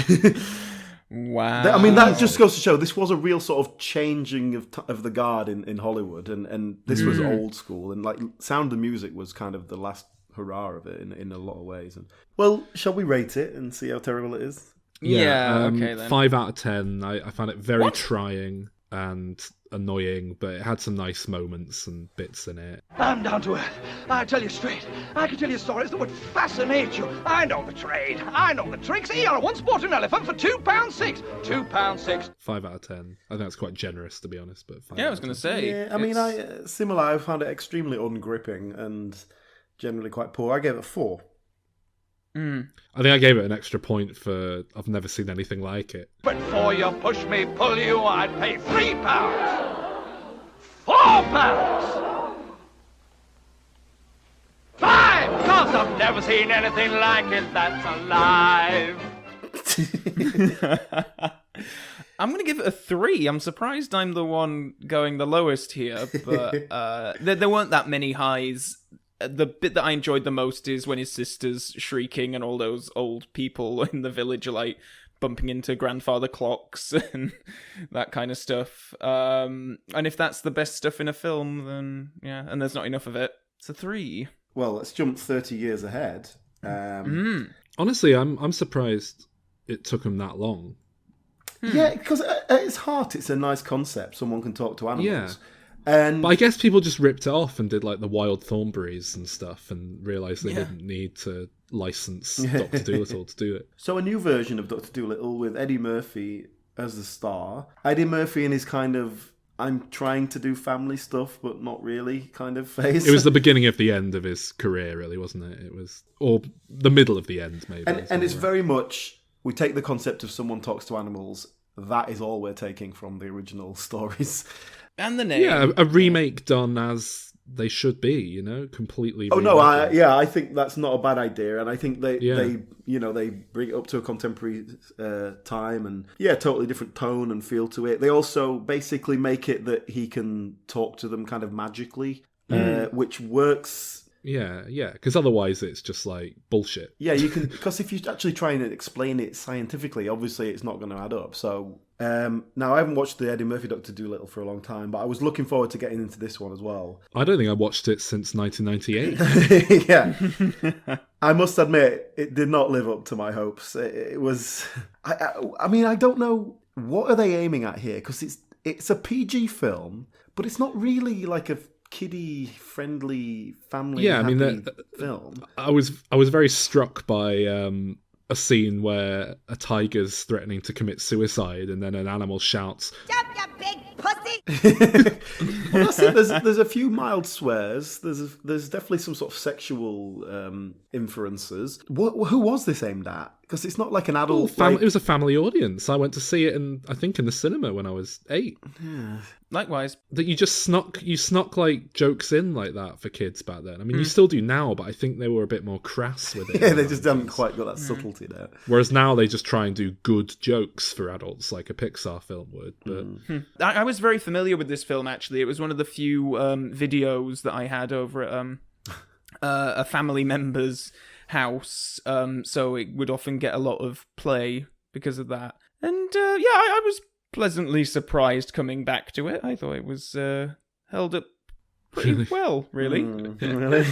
Wow. I mean, that just goes to show this was a real sort of changing of the guard in Hollywood, and this was old school, and like Sound of Music was kind of the last hurrah of it in a lot of ways. And, well, shall we rate it and see how terrible it is? Yeah, okay then. 5 out of 10. I found it very trying and annoying, but it had some nice moments and bits in it. I'm down to earth. I tell you straight. I can tell you stories that would fascinate you. I know the trade. I know the tricks. I once bought an elephant for £2.6. £2.6. 5 out of 10. I think that's quite generous, to be honest. But I was going to say. Yeah, I mean, similar. I found it extremely ungripping and generally quite poor. I gave it a 4. I think I gave it an extra point for I've never seen anything like it. But for you push me, pull you, I'd pay £3. £4. £5, 'cause I've never seen anything like it that's alive. I'm going to give it a 3. I'm surprised I'm the one going the lowest here, but there weren't that many highs. The bit that I enjoyed the most is when his sister's shrieking and all those old people in the village are like bumping into grandfather clocks and that kind of stuff. And if that's the best stuff in a film, then yeah, and there's not enough of it, it's a 3. Well, let's jump 30 years ahead. Honestly, I'm surprised it took him that long. Yeah, because at its heart, it's a nice concept. Someone can talk to animals. Yeah. But I guess people just ripped it off and did like the Wild Thornberrys and stuff and realised they didn't need to license Doctor Dolittle to do it. So a new version of Doctor Dolittle with Eddie Murphy as the star. Eddie Murphy in his kind of I'm trying to do family stuff but not really kind of phase. It was the beginning of the end of his career, really, wasn't it? It was, or the middle of the end, maybe. And it's very much, we take the concept of someone talks to animals, that is all we're taking from the original stories. And the name. Yeah, a remake done as they should be, completely. Oh no, I think that's not a bad idea, and I think they bring it up to a contemporary time, and totally different tone and feel to it. They also basically make it that he can talk to them kind of magically, which works. Yeah, because otherwise it's just like bullshit. Yeah, you can, because if you actually try and explain it scientifically, obviously it's not going to add up. So now I haven't watched the Eddie Murphy Doctor Dolittle for a long time, but I was looking forward to getting into this one as well. I don't think I watched it since 1998. Yeah, I must admit it did not live up to my hopes. It was, I mean, I don't know what are they aiming at here, because it's a PG film, but it's not really like a kiddie friendly family film. I was very struck by a scene where a tiger's threatening to commit suicide and then an animal shouts, "Jump, you big pussy!" Well, that's it. There's a few mild swears. There's definitely some sort of sexual inferences. Who was this aimed at? Because it's not like an adult. It was a family audience. I went to see it in the cinema when I was 8. Yeah. Likewise. That you just snuck like jokes in like that for kids back then. I mean, you still do now, but I think they were a bit more crass with it. Yeah, they just haven't quite got that subtlety there. Whereas now they just try and do good jokes for adults, like a Pixar film would. But I was very familiar with this film, actually. It was one of the few videos that I had over at a family member's house, so it would often get a lot of play because of that. And I was pleasantly surprised coming back to it. I thought it was held up pretty well, really. Really?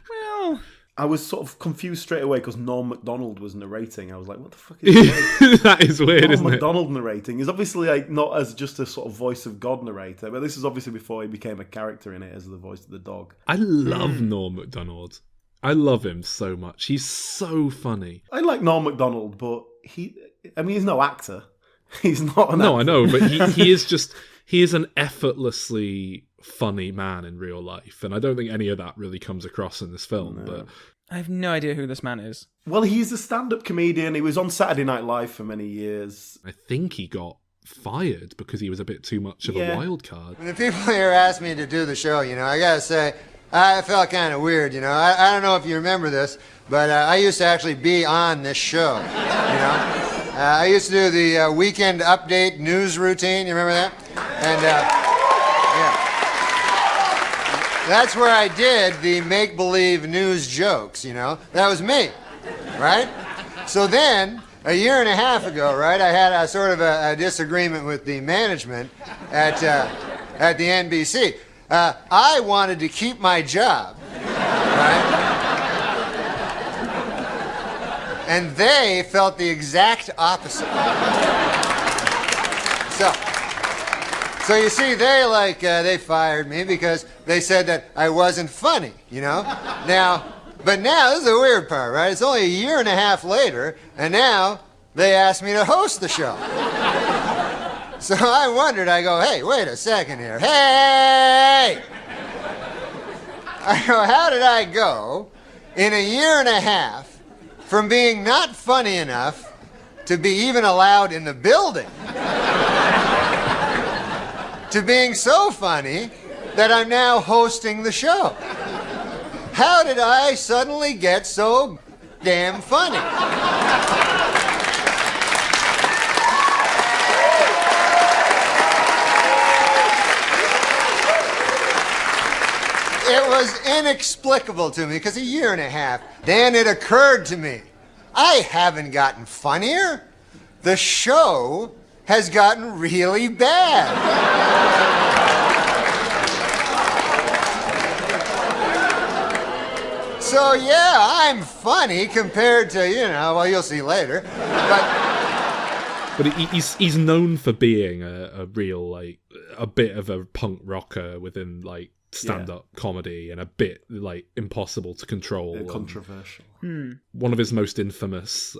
Well, I was sort of confused straight away because Norm Macdonald was narrating. I was like, what the fuck is that? That is weird, Norm isn't it? Macdonald narrating is obviously like not as just a sort of voice of God narrator, but this is obviously before he became a character in it as the voice of the dog. I love Norm Macdonald. I love him so much. He's so funny. I like Norm Macdonald, but he's no actor. He's not an actor. No, I know, but he is an effortlessly funny man in real life, and I don't think any of that really comes across in this film. No. But I have no idea who this man is. Well, he's a stand-up comedian. He was on Saturday Night Live for many years. I think he got fired because he was a bit too much of a wild card. When the people here asked me to do the show, I gotta say, I felt kind of weird, I don't know if you remember this, but I used to actually be on this show, I used to do the weekend update news routine, you remember that? And, that's where I did the make-believe news jokes, That was me, right? So then, a year and a half ago, right, I had a sort of a disagreement with the management at the NBC. I wanted to keep my job, right? And they felt the exact opposite. So you see, they fired me because they said that I wasn't funny, you know? But now, this is the weird part, right? It's only a year and a half later, and now they asked me to host the show. So I wondered, I go, hey, wait a second here. Hey! I go, how did I go in a year and a half from being not funny enough to be even allowed in the building to being so funny that I'm now hosting the show? How did I suddenly get so damn funny? It was inexplicable to me, because a year and a half, then it occurred to me, I haven't gotten funnier. The show has gotten really bad. So yeah, I'm funny compared to, well, you'll see later. But he's known for being a real, a bit of a punk rocker within, stand-up comedy, and a bit, impossible to control. Controversial. One of his most infamous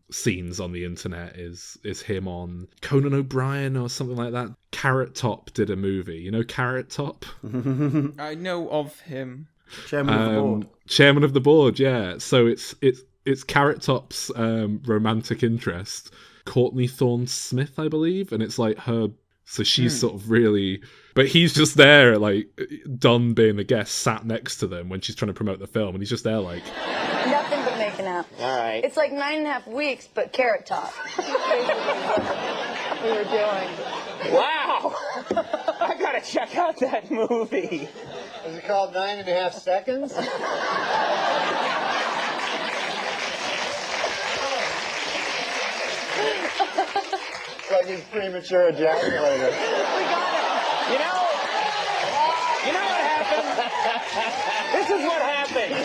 scenes on the internet is him on Conan O'Brien or something like that. Carrot Top did a movie. You know Carrot Top? I know of him. Chairman of the board. Chairman of the board, yeah. So it's Carrot Top's romantic interest, Courtney Thorne Smith, I believe, and it's her. So she's sort of really, but he's just there, done being the guest, sat next to them when she's trying to promote the film, and he's just there, Nothing but making out. All right. It's 9.5 weeks, but Carrot Top. we were doing. Wow! I gotta check out that movie. Is it called 9.5 Seconds? It's like he's premature ejaculator. We got it. You know what happened? This is what happened.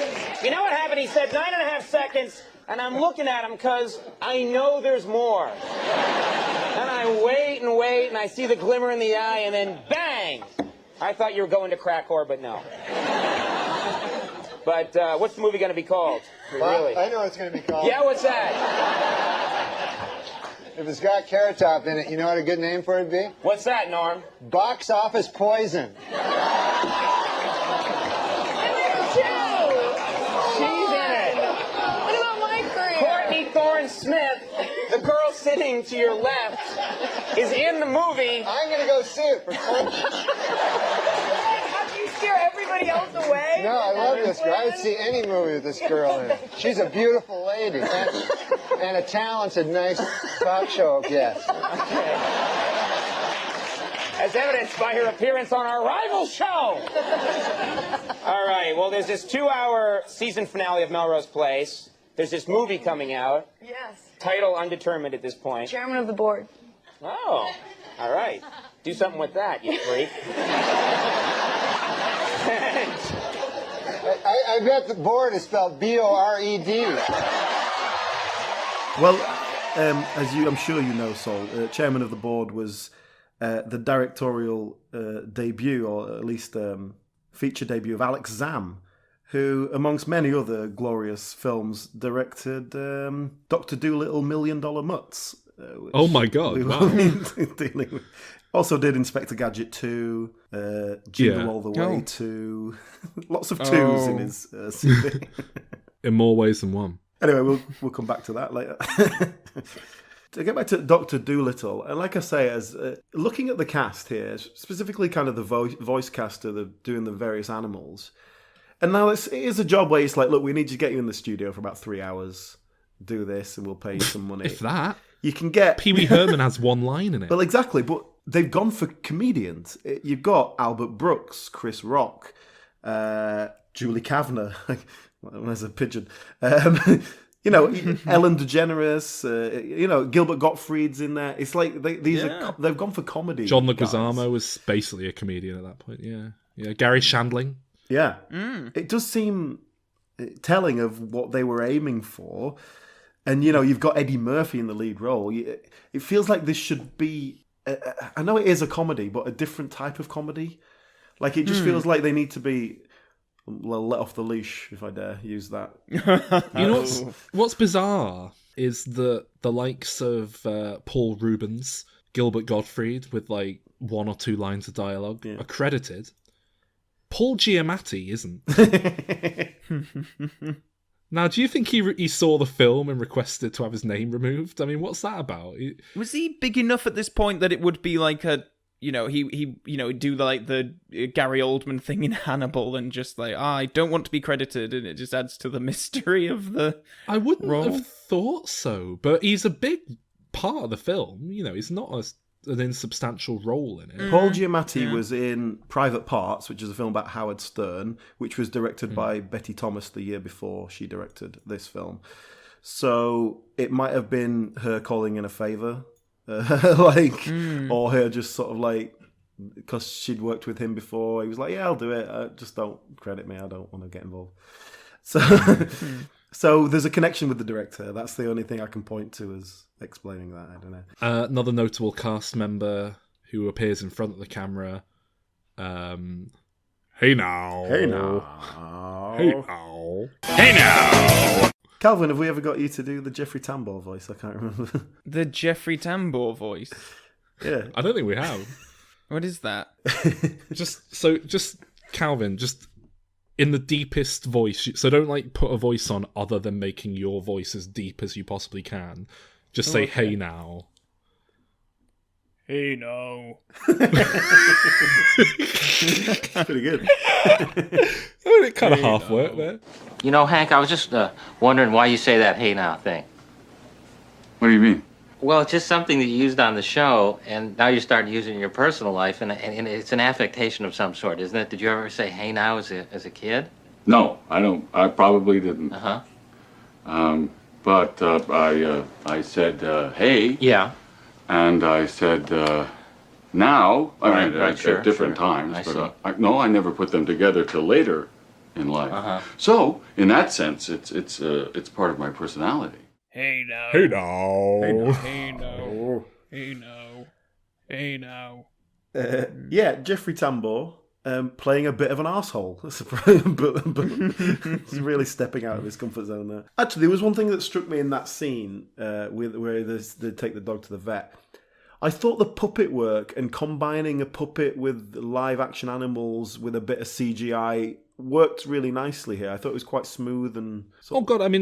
You know what happened? He said 9.5 seconds, and I'm looking at him because I know there's more. And I wait, and I see the glimmer in the eye, and then bang! I thought you were going to crack whore, but no. But what's the movie going to be called? Well, Really? I know what it's going to be called. Yeah, what's that? If it's got Carrot Top in it, you know what a good name for it would be? What's that, Norm? Box Office Poison. She's in it. What about my career? Courtney Thorne Smith, the girl sitting to your left, is in the movie. I'm going to go see it for fun. How do you scare everybody else away? No, I love this girl. I would see any movie with this girl in it. She's a beautiful lady and a talented, nice talk show guest. Okay. As evidenced by her appearance on our rival show. All right, well, there's this 2-hour season finale of Melrose Place. There's this movie coming out. Yes. Title undetermined at this point. Chairman of the board. Oh, all right. Do something with that, you freak. I bet the board is spelled B-O-R-E-D. Well, I'm sure you know, Sol, chairman of the board was the directorial debut, or at least feature debut of Alex Zamm, who, amongst many other glorious films, directed Doctor Dolittle, $1 Million Mutts. Oh my God! We Wow. dealing with. Also did Inspector Gadget 2, Jingle All the Way 2, lots of 2s in his CV. In more ways than one. Anyway, we'll come back to that later. To get back to Doctor Dolittle, and like I say, as looking at the cast here, specifically kind of the voice caster doing the various animals, and now it is a job where it's look, we need to get you in the studio for about 3 hours, do this, and we'll pay you some money. If that. You can get... Pee-wee Herman has one line in it. Well, exactly, but they've gone for comedians. You've got Albert Brooks, Chris Rock, Julie Kavner, there's a pigeon, You know, Ellen DeGeneres, Gilbert Gottfried's in there. It's like they've gone for comedy. John Leguizamo was basically a comedian at that point. Yeah. Gary Shandling. Yeah, It does seem telling of what they were aiming for, and you've got Eddie Murphy in the lead role. It feels like this should be. I know it is a comedy, but a different type of comedy. Like it just feels like they need to be. Let off the leash, if I dare use that. What's bizarre is the likes of Paul Rubens, Gilbert Gottfried, with like 1 or 2 lines of dialogue, are credited. Paul Giamatti isn't. Now, do you think he saw the film and requested to have his name removed? I mean, what's that about? Was he big enough at this point that it would be like a... he do like the Gary Oldman thing in Hannibal and just like, I don't want to be credited, and it just adds to the mystery of the I wouldn't role. have thought so, but he's a big part of the film. He's not an insubstantial role in it. Paul Giamatti was in Private Parts, which is a film about Howard Stern, which was directed by Betty Thomas the year before she directed this film. So it might have been her calling in a favour. Or her just sort of like, because she'd worked with him before, he was like, yeah, I'll do it, just don't credit me, I don't want to get involved. So there's a connection with the director. That's the only thing I can point to as explaining that. I don't know. Another notable cast member who appears in front of the camera, hey now. Calvin, have we ever got you to do the Jeffrey Tambor voice? I can't remember. The Jeffrey Tambor voice? Yeah. I don't think we have. What is that? Just Calvin, just in the deepest voice. So don't like put a voice on other than making your voice as deep as you possibly can. Just say, hey now. Hey now. Pretty good. It kind of half worked there. Hank, I was just wondering why you say that hey now thing. What do you mean? Well, it's just something that you used on the show, and now you're starting to use it in your personal life, and it's an affectation of some sort, isn't it? Did you ever say hey now as a kid? No, I don't. I probably didn't. Uh-huh. But I said hey. Yeah. And I said now. I mean, at different times. I never put them together till later in life. Uh-huh. So, in that sense, it's part of my personality. Hey now. Hey now. Hey now. Hey now. Hey now. Yeah, Jeffrey Tambor playing a bit of an arsehole. But he's really stepping out of his comfort zone there. Actually, there was one thing that struck me in that scene where they take the dog to the vet. I thought the puppet work and combining a puppet with live action animals with a bit of CGI worked really nicely here. I thought it was quite smooth and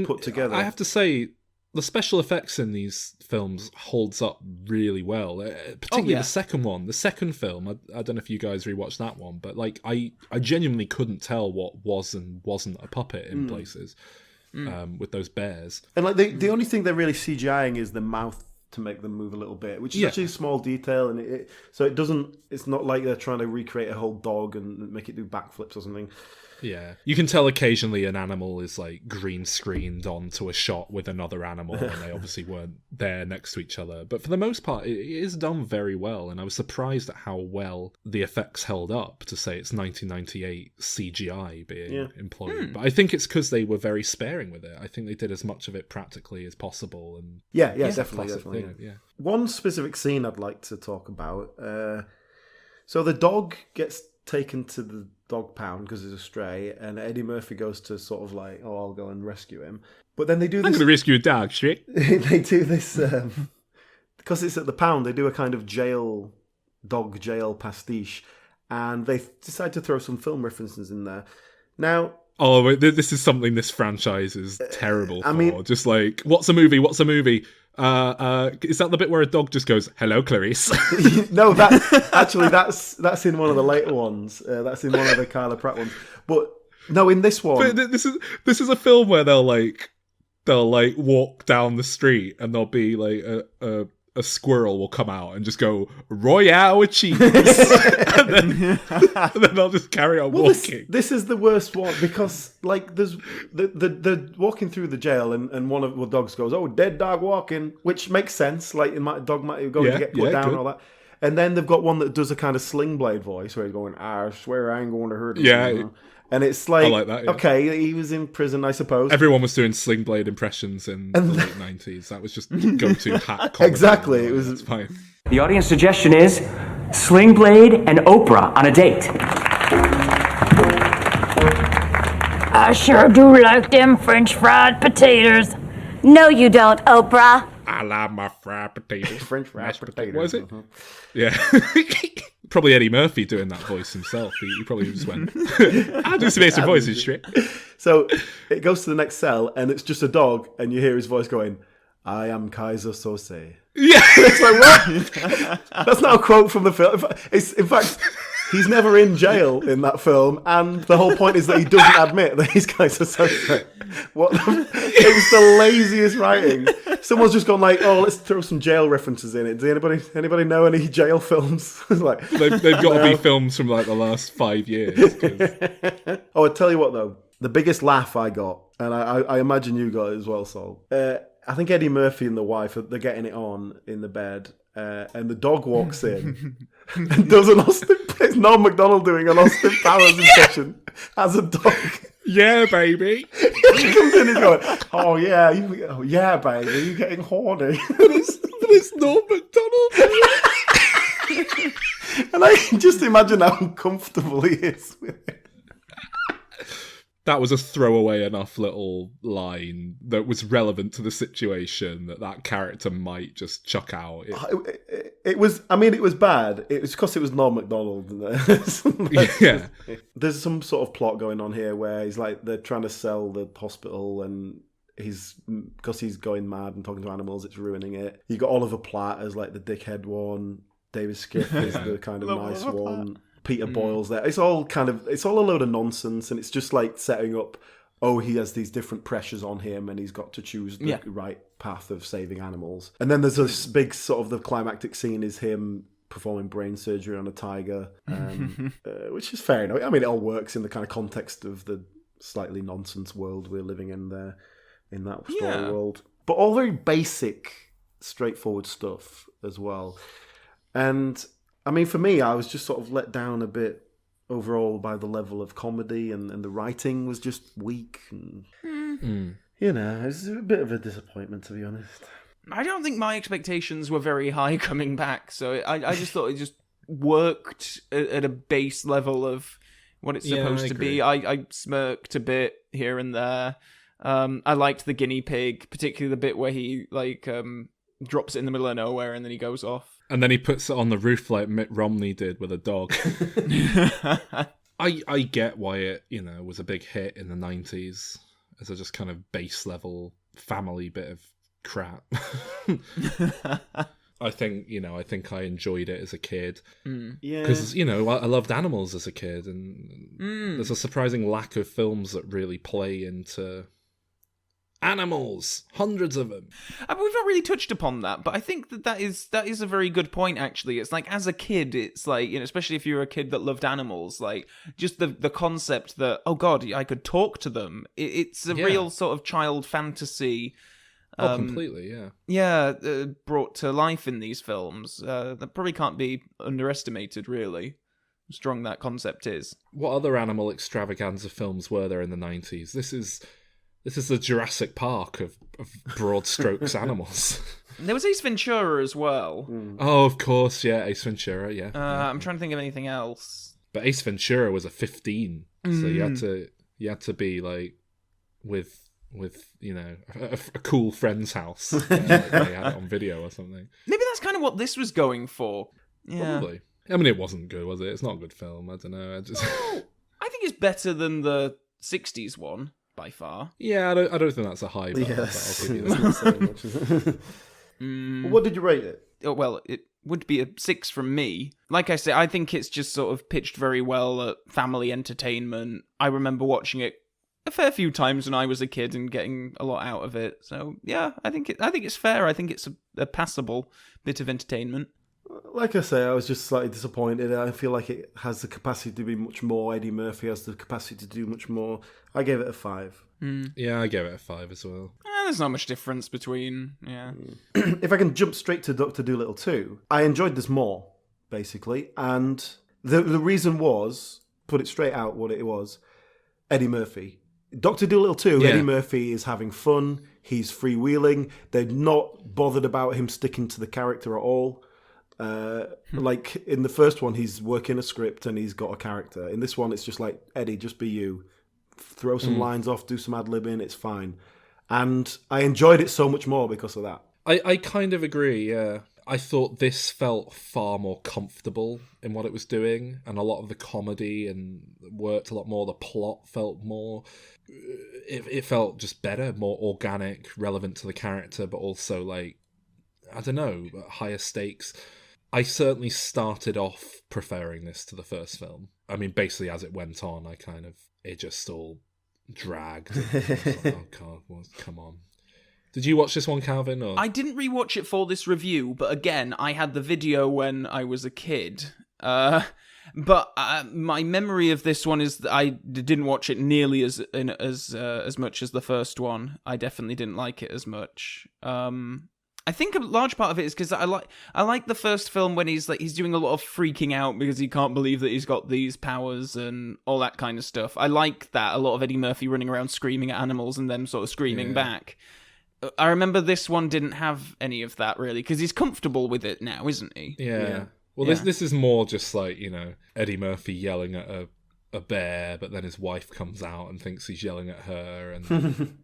put together. I have to say, the special effects in these films holds up really well. Particularly the second one. The second film, I don't know if you guys rewatched that one, but like I genuinely couldn't tell what was and wasn't a puppet in places with those bears. And like the only thing they're really CGIing is the mouth to make them move a little bit, which is actually a small detail, and it's not like they're trying to recreate a whole dog and make it do backflips or something. Yeah, you can tell occasionally an animal is like green screened onto a shot with another animal, and they obviously weren't there next to each other. But for the most part, it is done very well, and I was surprised at how well the effects held up. To say it's 1998 CGI being employed, but I think it's because they were very sparing with it. I think they did as much of it practically as possible, and definitely. Yeah. One specific scene I'd like to talk about. So the dog gets taken to the dog pound because he's a stray, and Eddie Murphy goes to sort of like, I'll go and rescue him. But then they do this... I'm going to rescue a dog, shit. They do this... because it's at the pound, they do a kind of dog jail pastiche, and they decide to throw some film references in there. Now... Oh, wait, this is something this franchise is terrible for. I mean, just like, what's a movie? Is that the bit where a dog just goes, "Hello, Clarice"? No, that's in one of the later ones. That's in one of the Kyla Pratt ones. But no, in this one, but this is a film where they'll walk down the street and there'll be like a a squirrel will come out and just go, Royale with cheese. and then they'll just carry on walking. This is the worst one because, like, there's the walking through the jail and one of the dogs goes, "Oh, dead dog walking," which makes sense. Like, dog might go to get put down and all that. And then they've got one that does a kind of Sling Blade voice where he's going, "I swear I ain't going to hurt him." Yeah. You know? And it's like, I like that, yeah. Okay, he was in prison, I suppose. Everyone was doing Sling Blade impressions in the late 90s. That was just go-to hat comedy. Exactly. It was. That's fine. The audience suggestion is Sling Blade and Oprah on a date. I sure do like them French fried potatoes. No, you don't, Oprah. I like my fried potatoes. French fried potatoes. Was it? Yeah. Probably Eddie Murphy doing that voice himself. He probably just went, I'll do some basic voices straight. So it goes to the next cell, and it's just a dog, and you hear his voice going, "I am Kaiser Sose." Yeah. It's like, what? That's not a quote from the film. In fact, he's never in jail in that film, and the whole point is that he doesn't admit that he's Kaiser Sose. What? It was the laziest writing. Someone's just gone like, "Oh, let's throw some jail references in it." Does anybody know any jail films? Like, they've got to be films from like the last 5 years. Oh, I tell you what though, the biggest laugh I got, and I imagine you got it as well, Sol. I think Eddie Murphy and the wife, they're getting it on in the bed, and the dog walks in and does an Austin. It's Norm Macdonald doing an Austin Powers impression as a dog. Yeah, baby. He comes in and going, "Oh yeah, yeah, baby, you're getting horny." But it's Norm Macdonald. And I can just imagine how uncomfortable he is with it. That was a throwaway enough little line that was relevant to the situation that character might just chuck out. It was, I mean, it was bad. It was because it was Norm Macdonald. Yeah. There's some sort of plot going on here where he's like, they're trying to sell the hospital, and because he's going mad and talking to animals, it's ruining it. You got Oliver Platt as like the dickhead one. David Skiff is the kind of nice one. Peter Boyle's there. It's all a load of nonsense, and it's just like setting up, oh, he has these different pressures on him, and he's got to choose the right path of saving animals. And then there's this big sort of the climactic scene is him performing brain surgery on a tiger, which is fair enough. I mean, it all works in the kind of context of the slightly nonsense world we're living in there, in that story world. But all very basic, straightforward stuff as well. And I mean, for me, I was just sort of let down a bit overall by the level of comedy, and the writing was just weak. And, you know, it was a bit of a disappointment, to be honest. I don't think my expectations were very high coming back, so I just thought it just worked at a base level of what it's supposed to be. I smirked a bit here and there. I liked the guinea pig, particularly the bit where he drops it in the middle of nowhere and then he goes off. And then he puts it on the roof like Mitt Romney did with a dog. I get why it, was a big hit in the 90s as a just kind of base level family bit of crap. I think I enjoyed it as a kid. Yeah. Because, I loved animals as a kid, and there's a surprising lack of films that really play into animals, hundreds of them. We've not really touched upon that, but I think that is a very good point, actually. It's like, as a kid, it's like, especially if you're a kid that loved animals, like, just the concept that, oh god, I could talk to them. It's a real sort of child fantasy. Completely, yeah. Yeah, brought to life in these films. That probably can't be underestimated, really. How strong that concept is. What other animal extravaganza films were there in the 90s? This is the Jurassic Park of broad strokes animals. There was Ace Ventura as well. Oh, of course, yeah, Ace Ventura, yeah. I'm trying to think of anything else. But Ace Ventura was a 15, so you had to be like with a cool friend's house. Like they had it on video or something. Maybe that's kind of what this was going for. Yeah. Probably. I mean, it wasn't good, was it? It's not a good film. I don't know. I think it's better than the 60s one. By far. Yeah, I don't think that's a high bar. Yes. But I'll give you that. What did you rate it? Oh, well, it would be a 6 from me. Like I say, I think it's just sort of pitched very well at family entertainment. I remember watching it a fair few times when I was a kid and getting a lot out of it. So yeah, I think it's fair. I think it's a passable bit of entertainment. Like I say, I was just slightly disappointed. I feel like it has the capacity to be much more. Eddie Murphy has the capacity to do much more. I gave it a 5. Yeah, I gave it a 5 as well. There's not much difference between, yeah. If I can jump straight to Doctor Dolittle 2, I enjoyed this more, basically. And the reason was, put it straight out what it was, Eddie Murphy. Doctor Dolittle 2, Eddie Murphy is having fun. He's freewheeling. They're not bothered about him sticking to the character at all. Like in the first one, he's working a script and he's got a character. In this one, it's just like, Eddie, just be you. Throw some lines off, do some ad-libbing, it's fine. And I enjoyed it so much more because of that. I kind of agree, yeah. I thought this felt far more comfortable in what it was doing, and a lot of the comedy and worked a lot more. The plot felt more... It felt just better, more organic, relevant to the character, but also, like, I don't know, higher stakes. I certainly started off preferring this to the first film. I mean, basically, as it went on, it just all dragged. I was like, oh, God, come on. Did you watch this one, Calvin? Or? I didn't rewatch it for this review, but again, I had the video when I was a kid. But my memory of this one is that I didn't watch it nearly as much as the first one. I definitely didn't like it as much. I think a large part of it is because I like the first film when he's doing a lot of freaking out because he can't believe that he's got these powers and all that kind of stuff. I like that, a lot of Eddie Murphy running around screaming at animals and them sort of screaming back. I remember this one didn't have any of that really because he's comfortable with it now, isn't he? Yeah. Well, this is more just like, you know, Eddie Murphy yelling at a bear, but then his wife comes out and thinks he's yelling at her and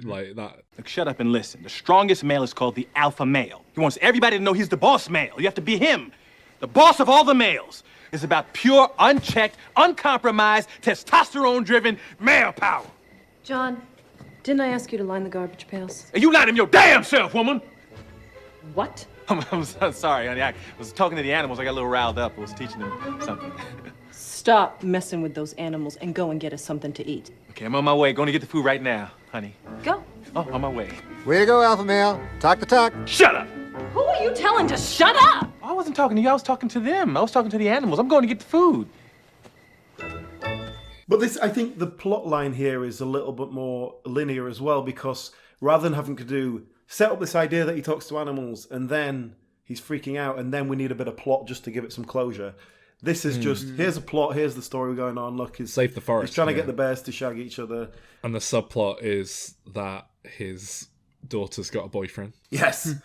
like that. Look, shut up and listen. The strongest male is called the alpha male. He wants everybody to know he's the boss male. You have to be him. The boss of all the males. It's about pure, unchecked, uncompromised, testosterone-driven male power. John, didn't I ask you to line the garbage pails? And you lied him your damn self, woman! What? I'm so sorry, honey. I was talking to the animals. I got a little riled up. I was teaching them something. Stop messing with those animals and go and get us something to eat. Okay, I'm on my way. Going to get the food right now, honey. Go. Oh, on my way. Way to go, alpha male. Talk the talk. Shut up! Who are you telling to shut up? I wasn't talking to you. I was talking to them. I was talking to the animals. I'm going to get the food. But I think the plot line here is a little bit more linear as well, because rather than having to set up this idea that he talks to animals and then he's freaking out and then we need a bit of plot just to give it some closure. This is just, here's a plot, here's the story going on. Look, Save the forest. He's trying to get the bears to shag each other. And the subplot is that his daughter's got a boyfriend. Yes.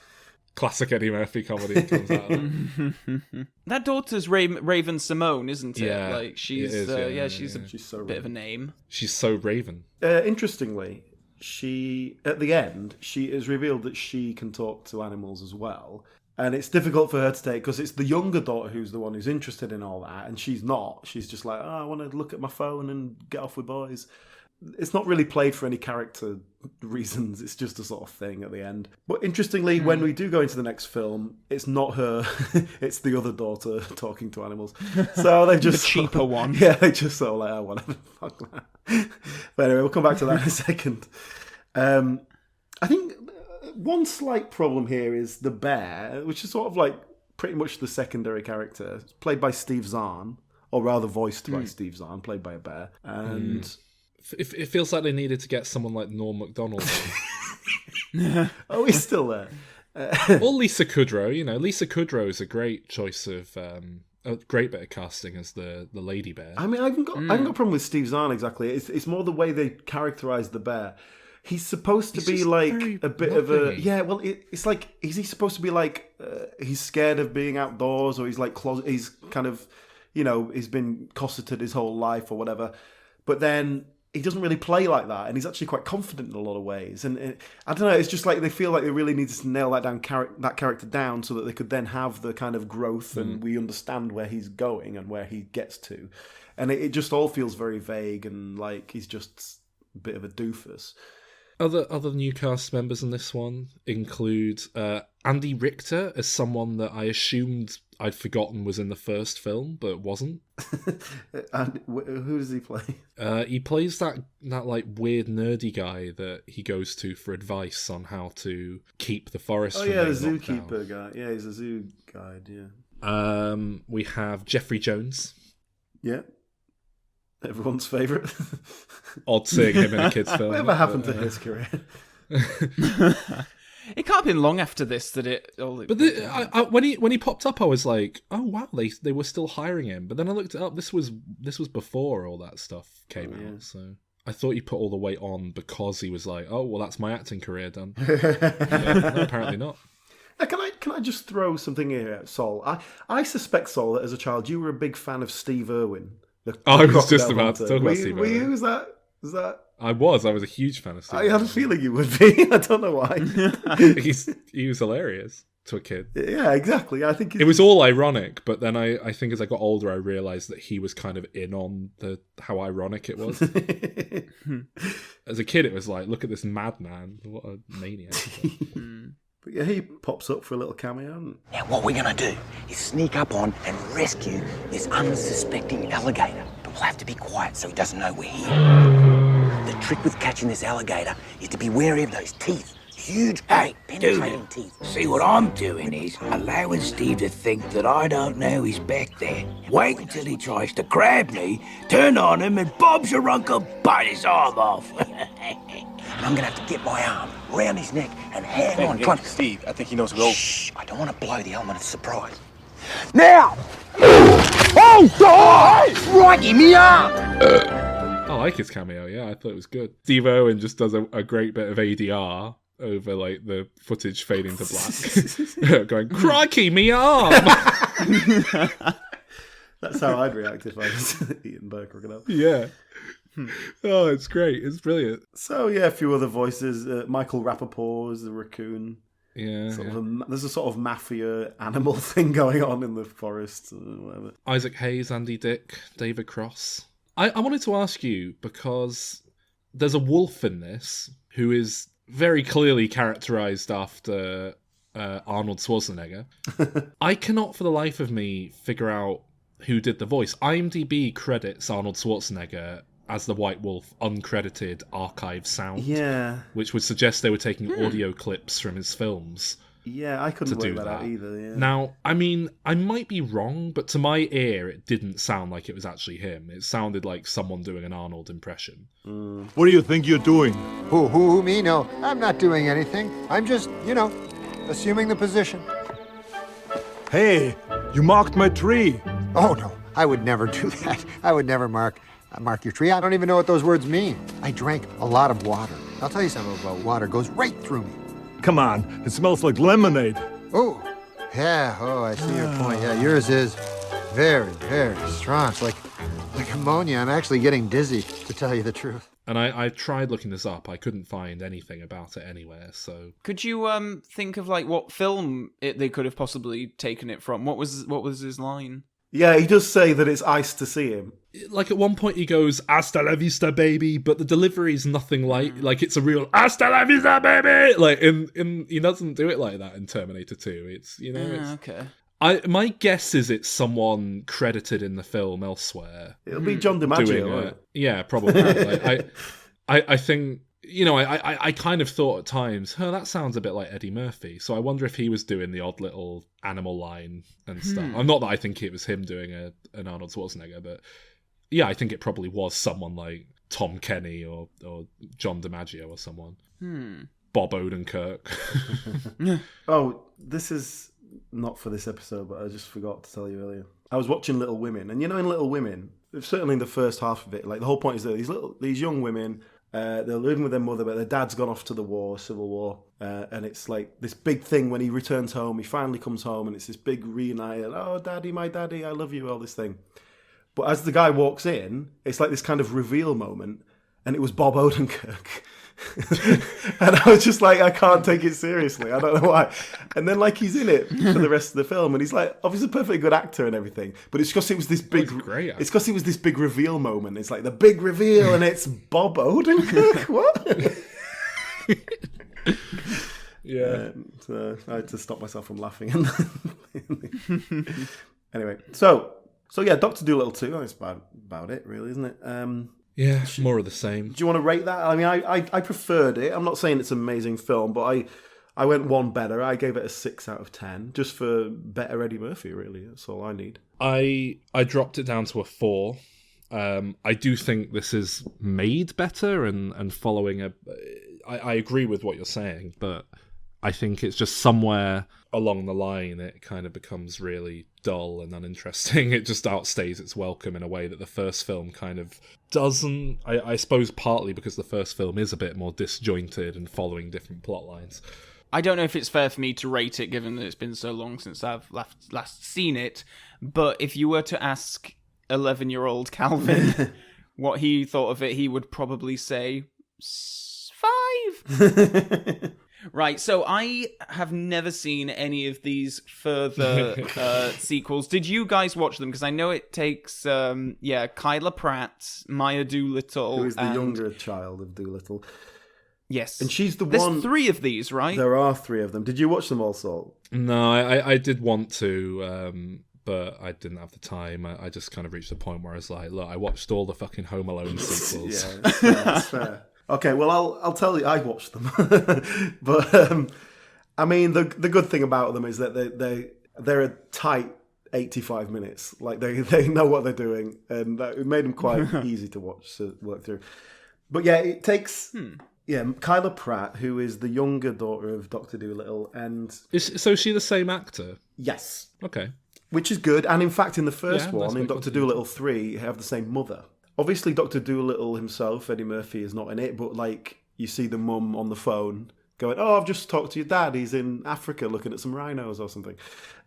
Classic Eddie Murphy comedy comes out of that. That daughter's Raven Simone, isn't it? Yeah, like she's it is, she's so bit of a name. She's so Raven. Interestingly, at the end, she is revealed that she can talk to animals as well. And it's difficult for her to take because it's the younger daughter who's the one who's interested in all that, and she's not. She's just like, I want to look at my phone and get off with boys. It's not really played for any character reasons. It's just a sort of thing at the end. But interestingly, when we do go into the next film, it's not her. It's the other daughter talking to animals. So they just the cheaper one. Yeah, they just sort of like, oh, whatever. Fuck that. But anyway, we'll come back to that in a second. I think one slight problem here is the bear, which is sort of like pretty much the secondary character. It's played by Steve Zahn, or rather voiced by Steve Zahn, played by a bear. And it feels like they needed to get someone like Norm Macdonald. Oh, he's still there. Or Lisa Kudrow. You know, Lisa Kudrow is a great choice of a great bit of casting as the lady bear. I mean, I haven't got a problem with Steve Zahn exactly. It's more the way they characterize the bear. He's supposed to be like a bit of a well. It's like, is he supposed to be like he's scared of being outdoors, or he's like he's kind of, you know, he's been cosseted his whole life or whatever. But then he doesn't really play like that, and he's actually quite confident in a lot of ways. And I don't know, it's just like they feel like they really need to nail that character down so that they could then have the kind of growth and we understand where he's going and where he gets to. And it just all feels very vague and like he's just a bit of a doofus. Other new cast members in this one include Andy Richter as someone that I assumed I'd forgotten was in the first film, but wasn't. And who does he play? He plays that like weird nerdy guy that he goes to for advice on how to keep the forest. Oh from yeah, being the knocked down. zookeeper guy. Yeah, he's a zoo guide. Yeah. We have Jeffrey Jones. Yeah. Everyone's favourite. Odd seeing him in a kid's film. Whatever happened to his career? It can't have been long after this that it. But when he popped up, I was like, "Oh wow, they were still hiring him." But then I looked it up. This was before all that stuff came out. So I thought he put all the weight on because he was like, "Oh well, that's my acting career done." No, apparently not. Now, can I just throw something here at Sol? I suspect, Sol, that as a child you were a big fan of Steve Irwin. I was just about to talk about Steve Were Irwin. you? Was that? I was a huge fan of Steve. I had a feeling you would be. I don't know why. He was hilarious to a kid. Yeah, exactly. I think it was all ironic, but then I think as I got older, I realised that he was kind of in on how ironic it was. As a kid, it was like, look at this madman, what a maniac. But yeah, he pops up for a little cameo. Now, what we're going to do is sneak up on and rescue this unsuspecting alligator. But we'll have to be quiet so he doesn't know we're here. The trick with catching this alligator is to be wary of those teeth. Huge, penetrating teeth. See, what I'm doing is allowing Steve to think that I don't know he's back there. Wait until he tries to grab me, turn on him, and Bob's your uncle bite his arm off. And I'm going to have to get my arm round his neck and hang on. Trying to... Steve, I think he knows we're over. Shh, I don't want to blow the element of surprise. Now! Oh, God! Right in the arm! I like his cameo, yeah, I thought it was good. Steve Irwin just does a great bit of ADR over like the footage fading to black. Going, crikey, me arm! That's how I'd react if I was Ian Burke looking up. Yeah. Oh, it's great. It's brilliant. So, yeah, a few other voices. Michael Rappaport is the raccoon. Yeah. There's a sort of mafia animal thing going on in the forest. Or whatever. Isaac Hayes, Andy Dick, David Cross. I wanted to ask you, because there's a wolf in this who is very clearly characterized after Arnold Schwarzenegger. I cannot for the life of me figure out who did the voice. IMDb credits Arnold Schwarzenegger as the White Wolf uncredited archive sound. Yeah. Which would suggest they were taking audio clips from his films. Yeah, I couldn't work that out either. Yeah. Now, I mean, I might be wrong, but to my ear, it didn't sound like it was actually him. It sounded like someone doing an Arnold impression. What do you think you're doing? Who, me? No, I'm not doing anything. I'm just, assuming the position. Hey, you marked my tree. Oh, no, I would never do that. I would never mark your tree. I don't even know what those words mean. I drank a lot of water. I'll tell you something about water. It goes right through me. Come on, it smells like lemonade. Oh, yeah. Oh, I see your point. Yeah, yours is very, very strong. It's like ammonia. I'm actually getting dizzy, to tell you the truth. And I tried looking this up. I couldn't find anything about it anywhere, so... Could you think of, like, what film they could have possibly taken it from? What was his line? Yeah, he does say that it's ice to see him. Like, at one point he goes, "Hasta la vista, baby," but the delivery is nothing like it's a real "Hasta la vista, baby." Like, he doesn't do it like that in Terminator 2. It's, it's... Okay. My guess is it's someone credited in the film elsewhere. It'll be John DiMaggio, right? Yeah, probably. I think... I kind of thought at times, that sounds a bit like Eddie Murphy. So I wonder if he was doing the odd little animal line and stuff. Not that I think it was him doing an Arnold Schwarzenegger, but yeah, I think it probably was someone like Tom Kenny or John DiMaggio or someone. Bob Odenkirk. Oh, this is not for this episode, but I just forgot to tell you earlier. I was watching Little Women, and in Little Women, certainly in the first half of it, like the whole point is that these young women... they're living with their mother, but their dad's gone off to the war, Civil War, and it's like this big thing when he returns home. He finally comes home, and it's this big reunited, "Oh, daddy, my daddy, I love you," all this thing. But as the guy walks in, it's like this kind of reveal moment, and it was Bob Odenkirk. And I was just like, I can't take it seriously. I don't know why. And then like he's in it for the rest of the film, and he's like obviously a perfectly good actor and everything. But it's because it was this big. It's because it was this big reveal moment. It's like the big reveal, and it's Bob Odenkirk. What? Yeah. So I had to stop myself from laughing. Anyway, so yeah, Doctor Dolittle 2. That's about it, really, isn't it? Yeah, more of the same. Do you want to rate that? I mean, I preferred it. I'm not saying it's an amazing film, but I went one better. I gave it a 6 out of 10, just for better Eddie Murphy, really. That's all I need. I dropped it down to a 4. I do think this is made better and following I agree with what you're saying, but I think it's just somewhere along the line it kind of becomes really dull and uninteresting. It just outstays its welcome in a way that the first film kind of doesn't. I suppose partly because the first film is a bit more disjointed and following different plot lines. I don't know if it's fair for me to rate it, given that it's been so long since I've last seen it, but if you were to ask 11-year-old Calvin what he thought of it, he would probably say 5. Right, so I have never seen any of these further sequels. Did you guys watch them? Because I know it takes, Kyla Pratt, Maya Doolittle. Who is the younger child of Doolittle. Yes. And she's the There's one... 3 of these, right? There are 3 of them. Did you watch them all, Saul? No, I did want to, but I didn't have the time. I just kind of reached a point where I was like, look, I watched all the fucking Home Alone sequels. Yeah, that's fair. Okay, well, I'll tell you, I watched them. But, I mean, the good thing about them is that they're a tight 85 minutes. Like, they know what they're doing, and it made them quite easy to watch, to work through. But yeah, it takes... Yeah, Kyla Pratt, who is the younger daughter of Doctor Dolittle, and... So is she the same actor? Yes. Okay. Which is good, and in fact, in the first one, in nice Doctor Dolittle 3, have the same mother. Obviously, Doctor Dolittle himself, Eddie Murphy, is not in it, but like you see the mum on the phone going, "Oh, I've just talked to your dad. He's in Africa looking at some rhinos or something."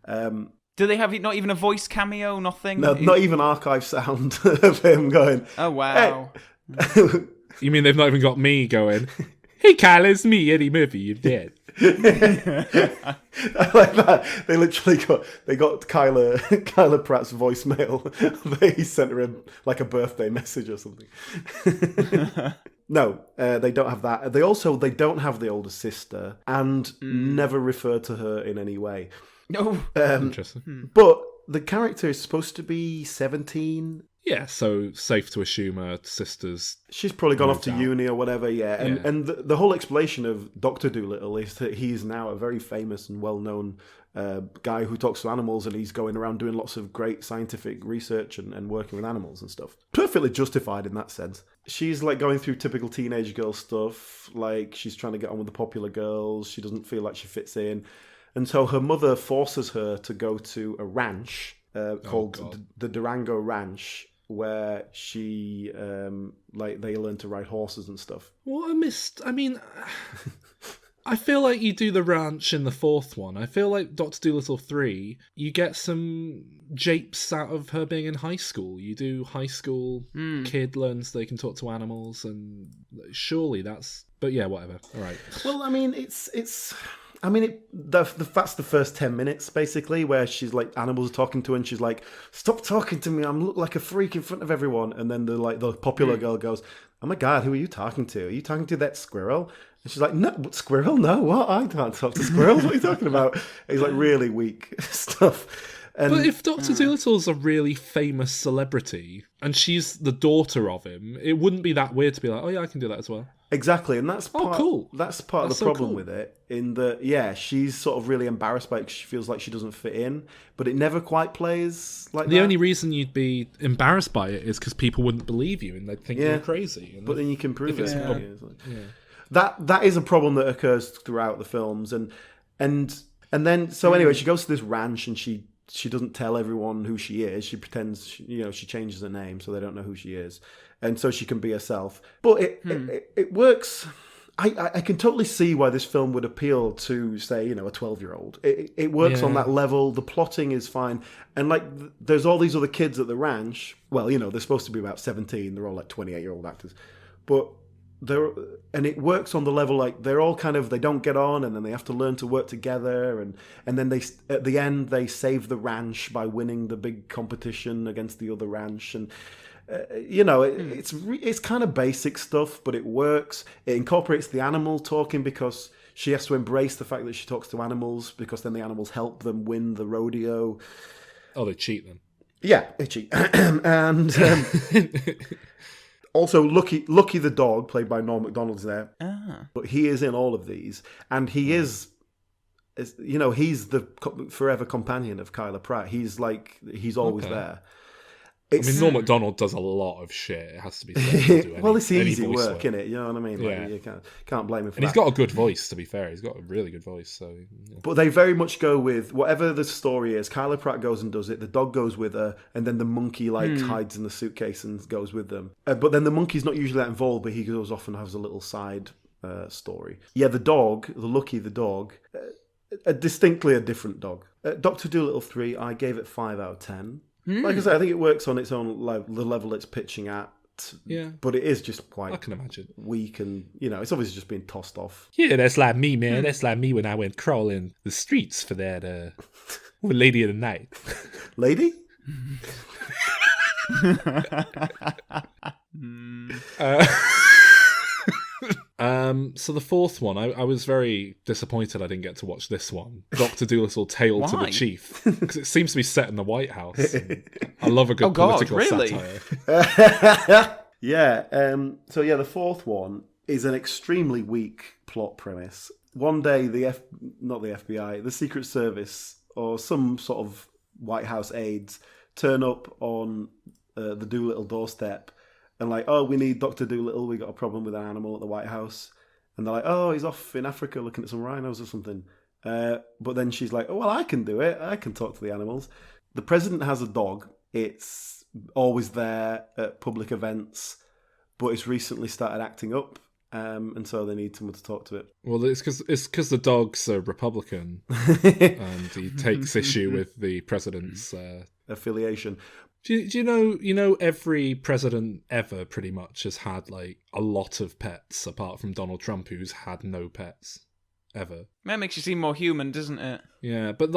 Do they have not even a voice cameo? Nothing. No, not even archive sound of him going. Oh wow! Hey. You mean they've not even got me going? Hey, Kyla, it's me, Eddie Murphy. You're dead. I like that. They literally got Kyla Pratt's voicemail. They sent her like a birthday message or something. No, they don't have that. They don't have the older sister and never refer to her in any way. No, interesting. But the character is supposed to be 17. Yeah, so safe to assume her sister's... She's probably gone off to uni or whatever, yeah. And the whole explanation of Dr. Dolittle is that he's now a very famous and well-known guy who talks to animals, and he's going around doing lots of great scientific research and working with animals and stuff. Perfectly justified in that sense. She's like going through typical teenage girl stuff, like she's trying to get on with the popular girls, she doesn't feel like she fits in. And so her mother forces her to go to a ranch called the Durango Ranch, where she they learn to ride horses and stuff. What a missed... I mean, I feel like you do the ranch in the 4th one. I feel like Doctor Dolittle 3, you get some japes out of her being in high school. You do high school kid learns they can talk to animals, and surely that's... But yeah, whatever. All right. Well, I mean, that's the first 10 minutes, basically, where she's like, animals are talking to her, and she's like, "Stop talking to me, I'm look like a freak in front of everyone." And then the popular girl goes, "Oh my God, who are you talking to? Are you talking to that squirrel?" And she's like, "No, what squirrel? No, what? I can't talk to squirrels. What are you talking about?" And he's like, really weak stuff. And, but if Dr. Dolittle's a really famous celebrity, and she's the daughter of him, it wouldn't be that weird to be like, "Oh yeah, I can do that as well." Exactly, and that's part, cool. That's part of the problem with it, in that, yeah, she's sort of really embarrassed by it because she feels like she doesn't fit in, but it never quite plays like that. The only reason you'd be embarrassed by it is because people wouldn't believe you and they'd think you're crazy. And but then you can prove it. That is a problem that occurs throughout the films, and then so anyway, she goes to this ranch and she doesn't tell everyone who she is. She pretends, she changes her name so they don't know who she is. And so she can be herself. But it works. I can totally see why this film would appeal to, say, a 12-year-old. It works on that level. The plotting is fine. And, like, there's all these other kids at the ranch. Well, they're supposed to be about 17. They're all, like, 28-year-old actors. But it works on the level, like, they're all kind of, they don't get on, and then they have to learn to work together. And then at the end, they save the ranch by winning the big competition against the other ranch. It's kind of basic stuff, but it works. It incorporates the animal talking because she has to embrace the fact that she talks to animals, because then the animals help them win the rodeo. Oh, they cheat then. Yeah, they cheat. And also, Lucky the dog, played by Norm Macdonald's there. But he is in all of these, and he is, he's the forever companion of Kyla Pratt. He's always there. Norm Macdonald does a lot of shit. It has to be said. Well, it's easy work, isn't it? You know what I mean? Yeah. You can't blame him for that. And he's got a good voice, to be fair. He's got a really good voice. So, yeah. But they very much go with whatever the story is. Kyla Pratt goes and does it. The dog goes with her, and then the monkey hides in the suitcase and goes with them. But then the monkey's not usually that involved, but he goes off and has a little side story. Yeah, the dog, Lucky the dog, distinctly a different dog. Doctor Dolittle 3, I gave it 5 out of 10. Like I said, I think it works on its own the level it's pitching at. Yeah. But it is just quite I can imagine. weak, and it's obviously just being tossed off. Yeah, that's like me, man. That's like me when I went crawling the streets for that Lady of the Night. Lady? So the fourth one, I was very disappointed I didn't get to watch this one. Dr. Dolittle Tale to the Chief. Because it seems to be set in the White House. I love a good political satire. Yeah. The fourth one is an extremely weak plot premise. One day, not the FBI, the Secret Service, or some sort of White House aides turn up on the Doolittle doorstep and we need Dr. Dolittle. We got a problem with an animal at the White House. And they're like, oh, he's off in Africa looking at some rhinos or something. But then she's like, oh, well, I can do it. I can talk to the animals. The president has a dog. It's always there at public events, but it's recently started acting up. And so they need someone to talk to it. Well, it's because the dog's a Republican, and he takes issue with the president's affiliation. Do you know every president ever pretty much has had a lot of pets, apart from Donald Trump, who's had no pets ever. That makes you seem more human, doesn't it? Yeah, but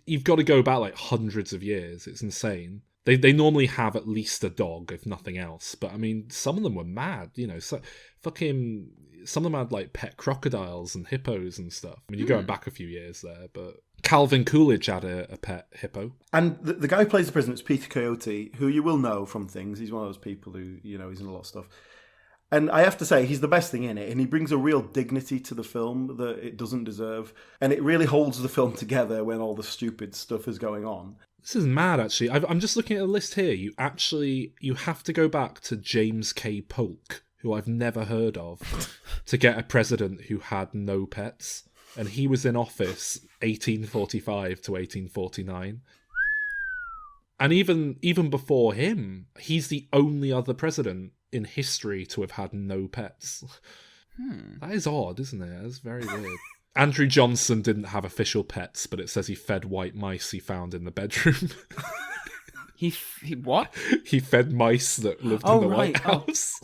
you've got to go back hundreds of years. It's insane. They normally have at least a dog, if nothing else. But I mean, some of them were mad. Some of them had pet crocodiles and hippos and stuff. I mean, you're going back a few years there, but Calvin Coolidge had a pet hippo. And the guy who plays the president is Peter Coyote, who you will know from things. He's one of those people who, he's in a lot of stuff. And I have to say, he's the best thing in it, and he brings a real dignity to the film that it doesn't deserve. And it really holds the film together when all the stupid stuff is going on. This is mad, actually. I'm just looking at the list here. You have to go back to James K. Polk, who I've never heard of, to get a president who had no pets. And he was in office 1845 to 1849. And even before him, he's the only other president in history to have had no pets. That is odd, isn't it? That's very weird. Andrew Johnson didn't have official pets, but it says he fed white mice he found in the bedroom. He what? He fed mice that lived in the White House.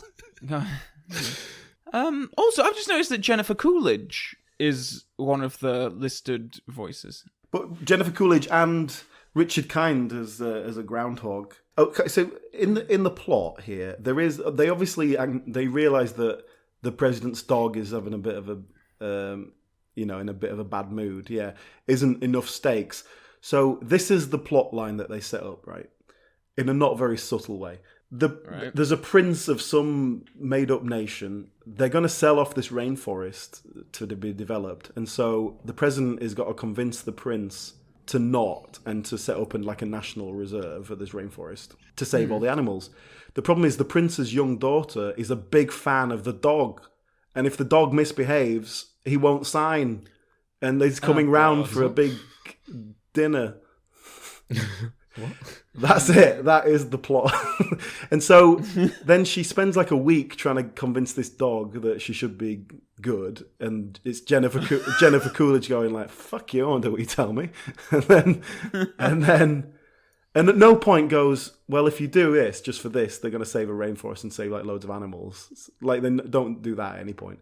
Also, I've just noticed that Jennifer Coolidge is one of the listed voices. But Jennifer Coolidge and Richard Kind as a groundhog. Okay, so in the plot here, they realise that the president's dog is having a bit of a in a bit of a bad mood. Yeah, isn't enough stakes. So this is the plot line that they set up, right? In a not very subtle way. There's a prince of some made-up nation. They're going to sell off this rainforest to be developed. And so the president has got to convince the prince to not, and to set up a national reserve at this rainforest to save all the animals. The problem is the prince's young daughter is a big fan of the dog. And if the dog misbehaves, he won't sign. And he's coming round for a big dinner. What? That's it. That is the plot. And so then she spends a week trying to convince this dog that she should be good. And it's Jennifer Coolidge going fuck you, I want to do what you tell me. And at no point goes, well, if you do this, just for this, they're going to save a rainforest and save loads of animals. They don't do that at any point.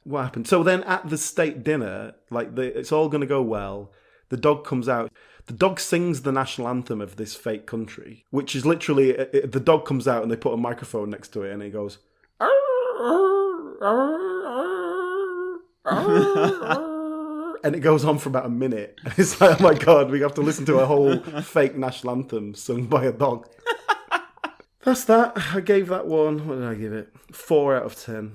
What happened? So then at the state dinner, it's all going to go well. The dog comes out. The dog sings the national anthem of this fake country, which is literally the dog comes out and they put a microphone next to it and it goes. And it goes on for about a minute. And it's like, oh my God, we have to listen to a whole fake national anthem sung by a dog. That's that. I gave that one. What did I give it? 4 out of 10.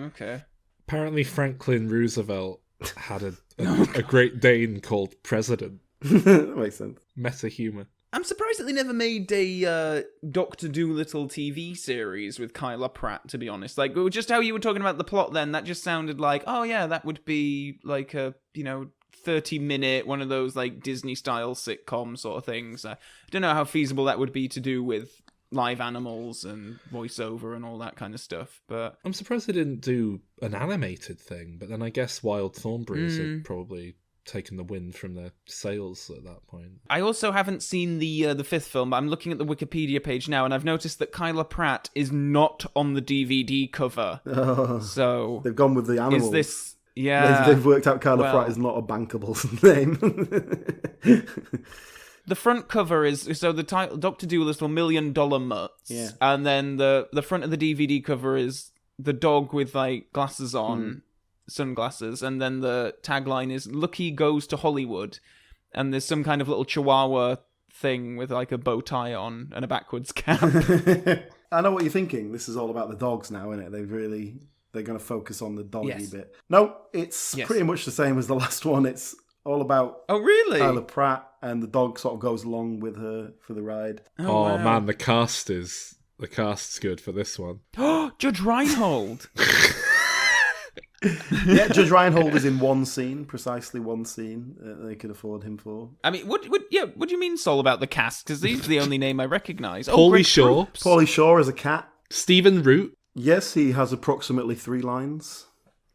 Okay. Apparently, Franklin Roosevelt had a Great Dane called President. That makes sense. Meta humor. I'm surprised that they never made a Doctor Dolittle TV series with Kyla Pratt, to be honest. Like, just how you were talking about the plot then, that just sounded like, oh yeah, that would be like a, 30-minute, one of those like Disney-style sitcom sort of things. I don't know how feasible that would be to do with live animals and voiceover and all that kind of stuff, but... I'm surprised they didn't do an animated thing, but then I guess Wild Thornberrys had probably taken the wind from their sails at that point. I also haven't seen the fifth film, but I'm looking at the Wikipedia page now, and I've noticed that Kyla Pratt is not on the DVD cover. Oh, so they've gone with the animals. Is this... Yeah. They've worked out Kyla Pratt is not a bankable name. The front cover is, so the title, Doctor Dolittle, $1 Million Mutts. Yeah. And then the front of the DVD cover is the dog with, like, glasses on, sunglasses. And then the tagline is, Lucky Goes to Hollywood. And there's some kind of little chihuahua thing with, like, a bow tie on and a backwards cap. I know what you're thinking. This is all about the dogs now, isn't it? They're going to focus on the doggy bit. No, it's pretty much the same as the last one. It's all about Kyla Pratt, and the dog sort of goes along with her for the ride. Oh wow. Man, the cast's good for this one. Judge Reinhold. Yeah, Judge Reinhold is in one scene, precisely one scene they could afford him for. I mean, what do you mean, Sol, about the cast? Because he's the only name I recognise. Pauly Shore. Pauly Shore is a cat. Stephen Root. Yes, he has approximately 3 lines.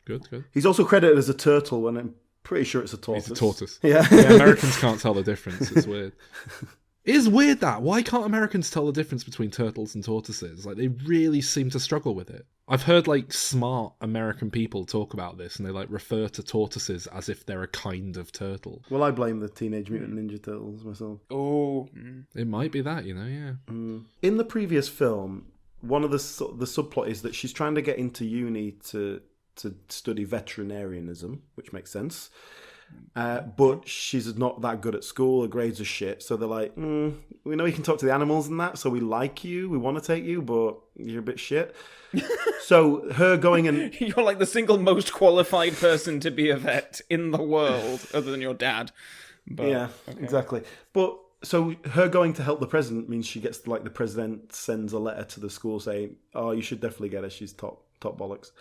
Good. He's also credited as a turtle when I'm pretty sure it's a tortoise. It's a tortoise. Yeah. Americans can't tell the difference. It's weird. It is weird that. Why can't Americans tell the difference between turtles and tortoises? Like, they really seem to struggle with it. I've heard, like, smart American people talk about this, and they, like, refer to tortoises as if they're a kind of turtle. Well, I blame the Teenage Mutant Ninja Turtles myself. Oh. It might be that, yeah. In the previous film, one of the subplot is that she's trying to get into uni to study veterinarianism, which makes sense. But she's not that good at school. Her grades are shit. So they're like, we know you can talk to the animals and that, so we like you, we want to take you, but you're a bit shit. So her going and... You're like the single most qualified person to be a vet in the world, other than your dad. But, yeah, exactly. But... So her going to help the president means she gets, like, the president sends a letter to the school saying, oh, you should definitely get her. She's top bollocks.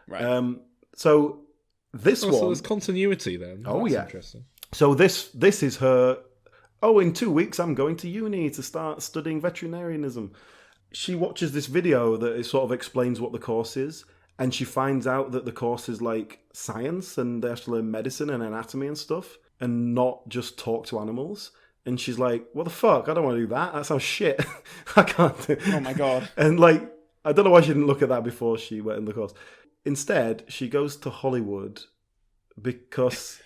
Right. So this one... So there's continuity then. Oh, That's yeah. Interesting. So this is her... Oh, in 2 weeks I'm going to uni to start studying veterinarianism. She watches this video that it sort of explains what the course is, and she finds out that the course is, like, science, and they have to learn medicine and anatomy and stuff, and not just talk to animals. And she's like, what the fuck? I don't want to do that. That sounds shit. I can't do it. Oh my God. And, like, I don't know why she didn't look at that before she went in the course. Instead, she goes to Hollywood because...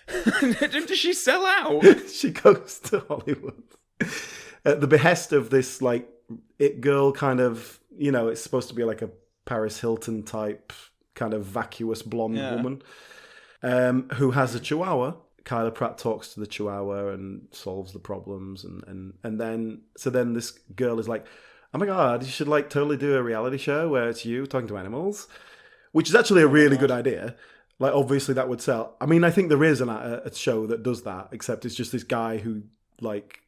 Does she sell out? She goes to Hollywood at the behest of this, like, it girl kind of, it's supposed to be like a Paris Hilton type kind of vacuous blonde woman who has a chihuahua. Kyla Pratt talks to the chihuahua and solves the problems, and then this girl is like, oh my God, you should, like, totally do a reality show where it's you talking to animals, which is actually a really good idea. Like, obviously that would sell. I mean, I think there is a show that does that, except it's just this guy who, like,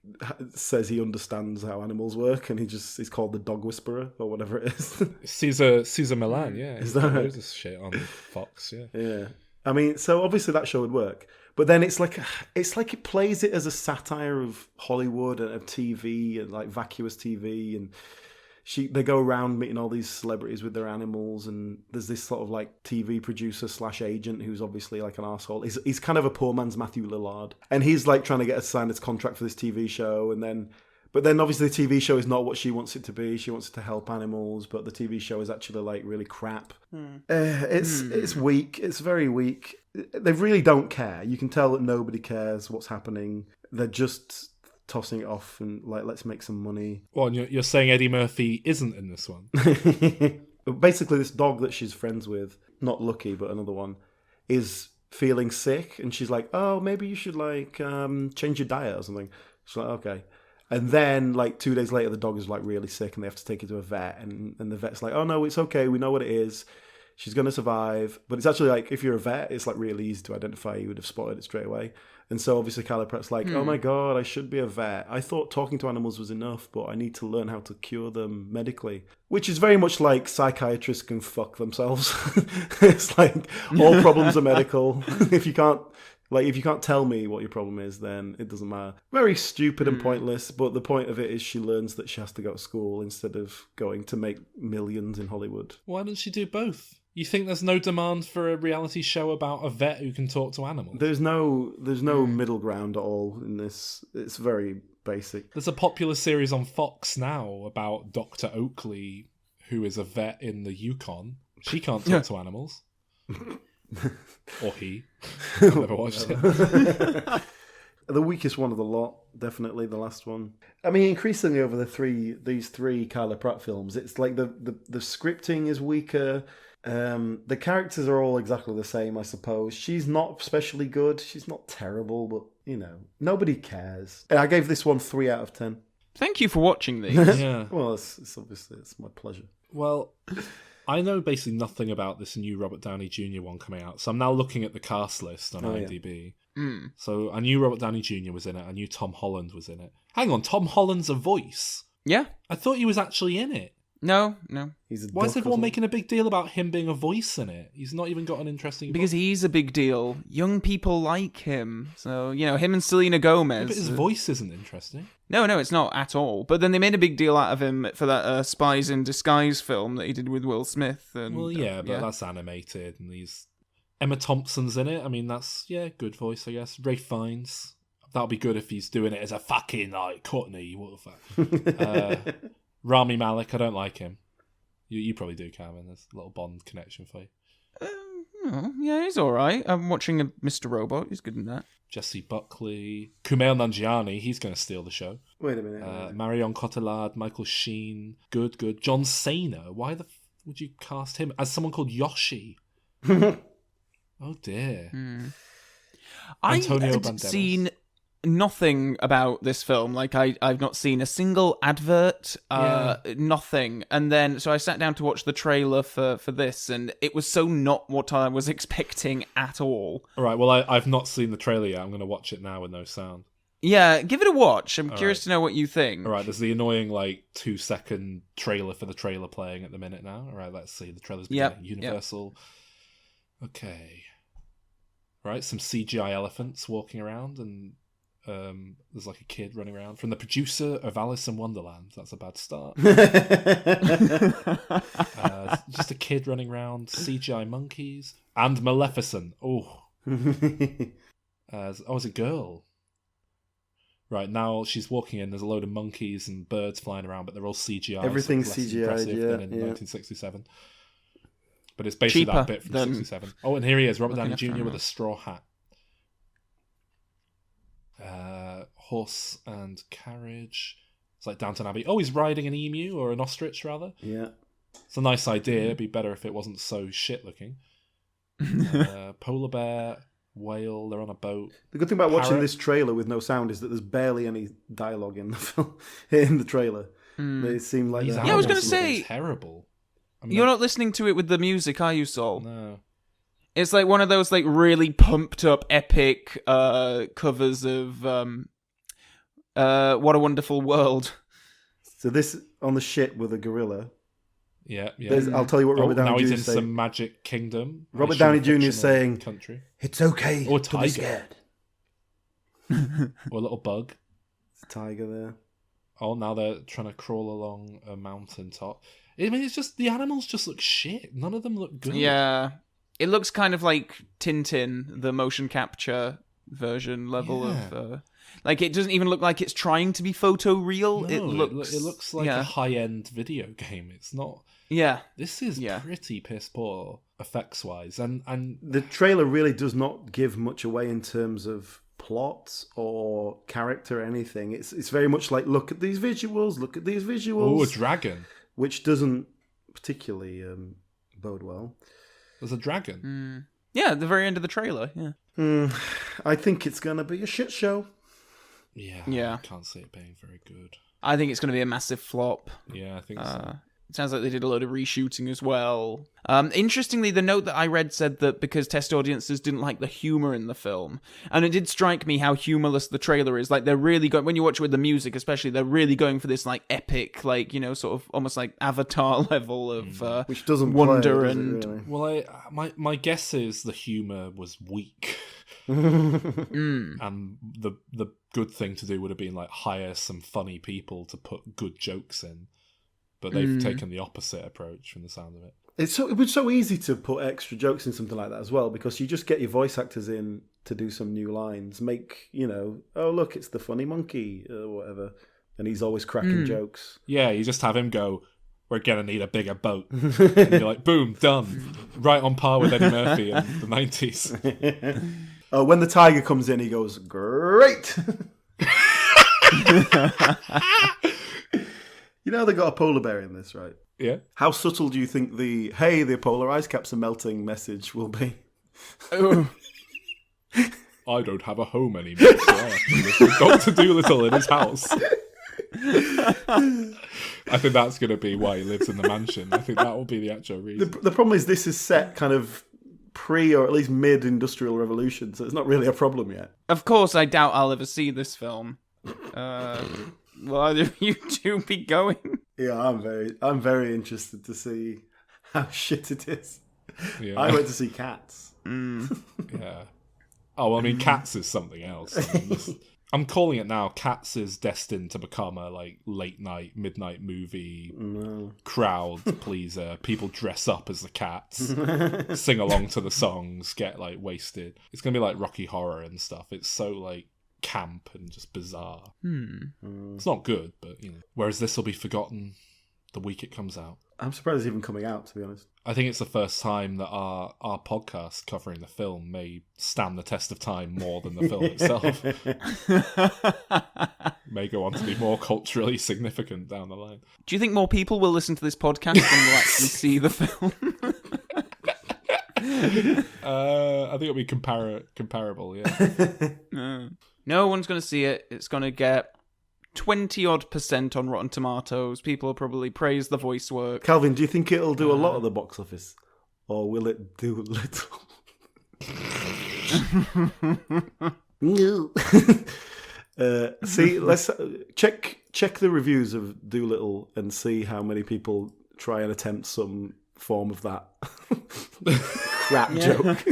says he understands how animals work, and he's called the Dog Whisperer or whatever it is. Caesar Milan, yeah. Is that loads of shit on Fox, yeah. Yeah. I mean, so obviously that show would work. But then it's like it plays it as a satire of Hollywood and of TV and, like, vacuous TV, and they go around meeting all these celebrities with their animals, and there's this sort of, like, TV producer / agent who's obviously, like, an arsehole. He's kind of a poor man's Matthew Lillard, and he's, like, trying to get us signed this contract for this TV show, But then obviously the TV show is not what she wants it to be. She wants it to help animals, but the TV show is actually like really crap. It's weak. It's very weak. They really don't care. You can tell that nobody cares what's happening. They're just tossing it off and like, let's make some money. Well, and you're saying Eddie Murphy isn't in this one? Basically, this dog that she's friends with, not Lucky, but another one, is feeling sick, and she's like, "Oh, maybe you should like change your diet or something." She's like, "Okay." And then, like 2 days later, the dog is like really sick, and they have to take it to a vet, and the vet's like, "Oh no, it's okay. We know what it is. She's gonna survive." But it's actually like, if you're a vet, it's like really easy to identify. You would have spotted it straight away. And so obviously Kyla Pratt's like, "Oh my god, I should be a vet. I thought talking to animals was enough, but I need to learn how to cure them medically." Which is very much like psychiatrists can fuck themselves. It's like all problems are medical. If you can't tell me what your problem is, then it doesn't matter. Very stupid and pointless, but the point of it is she learns that she has to go to school instead of going to make millions in Hollywood. Why doesn't she do both? You think there's no demand for a reality show about a vet who can talk to animals? There's no middle ground at all in this. It's very basic. There's a popular series on Fox now about Dr. Oakley, who is a vet in the Yukon. She can't talk to animals. Or he. I've never watched it. The weakest one of the lot, definitely the last one. I mean, increasingly over these three Kyla Pratt films, it's like the scripting is weaker. The characters are all exactly the same, I suppose. She's not especially good. She's not terrible, but nobody cares. I gave this one 3 out of 10. Thank you for watching these. Yeah. Well, it's obviously it's my pleasure. Well, I know basically nothing about this new Robert Downey Jr. one coming out, so I'm now looking at the cast list on IMDb. Yeah. So I knew Robert Downey Jr. was in it. I knew Tom Holland was in it. Hang on, Tom Holland's a voice? Yeah. I thought he was actually in it. No. Why is everyone making a big deal about him being a voice in it? He's not even got an interesting... Because he's a big deal. Young people like him. So, him and Selena Gomez. Yeah, but his voice isn't interesting. No, it's not at all. But then they made a big deal out of him for that Spies in Disguise film that he did with Will Smith. And, well, yeah, but that's animated, and he's... Emma Thompson's in it. I mean, that's, good voice, I guess. Ray Fiennes. That'll be good if he's doing it as a fucking, Courtney. What the fuck? Rami Malek, I don't like him. You probably do, Cameron. There's a little Bond connection for you. Yeah, he's all right. I'm watching Mr. Robot. He's good in that. Jesse Buckley. Kumail Nanjiani, he's going to steal the show. Wait a minute. Marion Cotillard, Michael Sheen. Good. John Cena. Why would you cast him as someone called Yoshi? Oh, dear. Antonio I've Banderas. seen nothing about this film. Like, I've not seen a single advert, nothing. And then, so I sat down to watch the trailer for this, and it was so not what I was expecting at all. All right, well, I've not seen the trailer yet. I'm going to watch it now with no sound. Yeah, give it a watch. I'm All curious to know what you think. All right, there's the annoying, 2-second trailer for the trailer playing at the minute now. All right, let's see. The trailer's beginning. Universal. Yep. Okay. All right, some CGI elephants walking around, and there's a kid running around. From the producer of Alice in Wonderland. That's a bad start. Just a kid running around, CGI monkeys, and Maleficent. Oh. It's a girl. Right, now she's walking in, there's a load of monkeys and birds flying around, but they're all CGI. Everything's so less CGI, impressive than in 1967. But it's basically that bit from 67. Oh, and here he is, Robert Downey Jr. with a straw hat. Horse and carriage. It's like Downton Abbey. Oh, he's riding an emu, or an ostrich, rather. Yeah. It's a nice idea. It'd be better if it wasn't so shit-looking. Polar bear, whale, they're on a boat. The good thing about watching Parrot. this trailer with no sound is that there's barely any dialogue in the film, in the trailer. It seemed like... These I was going to animals say... look terrible. I mean, You're not listening to it with the music, are you, Saul? No. It's like one of those really pumped up epic covers of What a Wonderful World. So this on the ship with a gorilla. Yeah. I'll tell you what Robert Downey Jr. Now he's is in saying. some magic kingdom. Robert Downey Jr. is saying, country. "It's okay Or a to tiger. be scared." Or a little bug. It's a tiger there. Oh, now they're trying to crawl along a mountain top. I mean, it's just, the animals just look shit. None of them look good. Yeah. It looks kind of like Tintin, the motion capture version level of... like, it doesn't even look like it's trying to be photoreal. No, it looks like a high-end video game. It's not... Yeah. This is pretty piss poor effects-wise. And the trailer really does not give much away in terms of plot or character or anything. It's very much like, look at these visuals, look at these visuals. Oh, a dragon. Which doesn't particularly bode well. There's a dragon. Yeah, at the very end of the trailer, I think it's going to be a shit show. Yeah. I can't see it being very good. I think it's going to be a massive flop. Yeah, I think so. It sounds like they did a load of reshooting as well. Interestingly, the note that I read said that because test audiences didn't like the humor in the film, and it did strike me how humorless the trailer is. Like, they're really going, when you watch it with the music especially, they're really going for this like epic, like, you know, sort of almost like Avatar level of which doesn't wonder play, and really? Well, my guess is the humor was weak. And the good thing to do would have been like hire some funny people to put good jokes in. But they've taken the opposite approach from the sound of it. It was so easy to put extra jokes in something like that as well, because you just get your voice actors in to do some new lines, make, you know, oh look, it's the funny monkey or whatever, and he's always cracking jokes. Yeah, you just have him go, we're gonna need a bigger boat. And you're like, boom, done. Right on par with Eddie Murphy in the 90s. Oh, when the tiger comes in, he goes, great. You know they got a polar bear in this, right? Yeah. How subtle do you think the polar ice caps are melting message will be? I don't have a home anymore, so I have to listen to Dr. Dolittle in his house. I think that's going to be why he lives in the mansion. I think that will be the actual reason. The problem is this is set kind of pre or at least mid-industrial revolution, so it's not really a problem yet. Of course, I doubt I'll ever see this film. Will either of you two be going? Yeah, I'm very interested to see how shit it is. Yeah. I went to see Cats. Yeah. Oh, I mean, Cats is something else. I'm calling it now. Cats is destined to become a like late night, midnight movie crowd pleaser. People dress up as the cats, sing along to the songs, get like wasted. It's gonna be like Rocky Horror and stuff. It's so like camp and just bizarre. It's not good, but you know. Whereas this will be forgotten the week it comes out. I'm surprised it's even coming out, to be honest. I think it's the first time that our podcast covering the film may stand the test of time more than the film itself. May go on to be more culturally significant down the line. Do you think more people will listen to this podcast than will actually see the film? I think it'll be comparable, yeah. No one's going to see it. It's going to get 20-odd% on Rotten Tomatoes. People will probably praise the voice work. Calvin, do you think it'll do a lot at the box office? Or will it do little? No. See, let's check the reviews of Doolittle and see how many people try and attempt some form of that crap joke.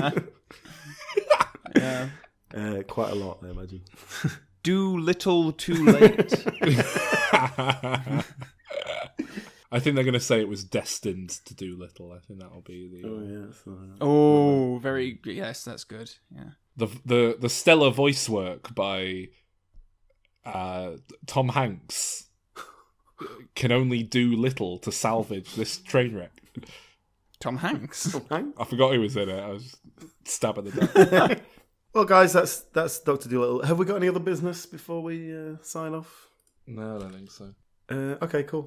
Yeah. Quite a lot, I imagine. Do little too late. I think they're going to say it was destined to do little. I think that'll be the. Very yes, that's good. Yeah. The stellar voice work by Tom Hanks can only do little to salvage this train wreck. Tom Hanks. I forgot who was in it. I was stabbing the dark. Well, guys, that's Dr. Dolittle. Have we got any other business before we sign off? No, I don't think so. Okay, cool.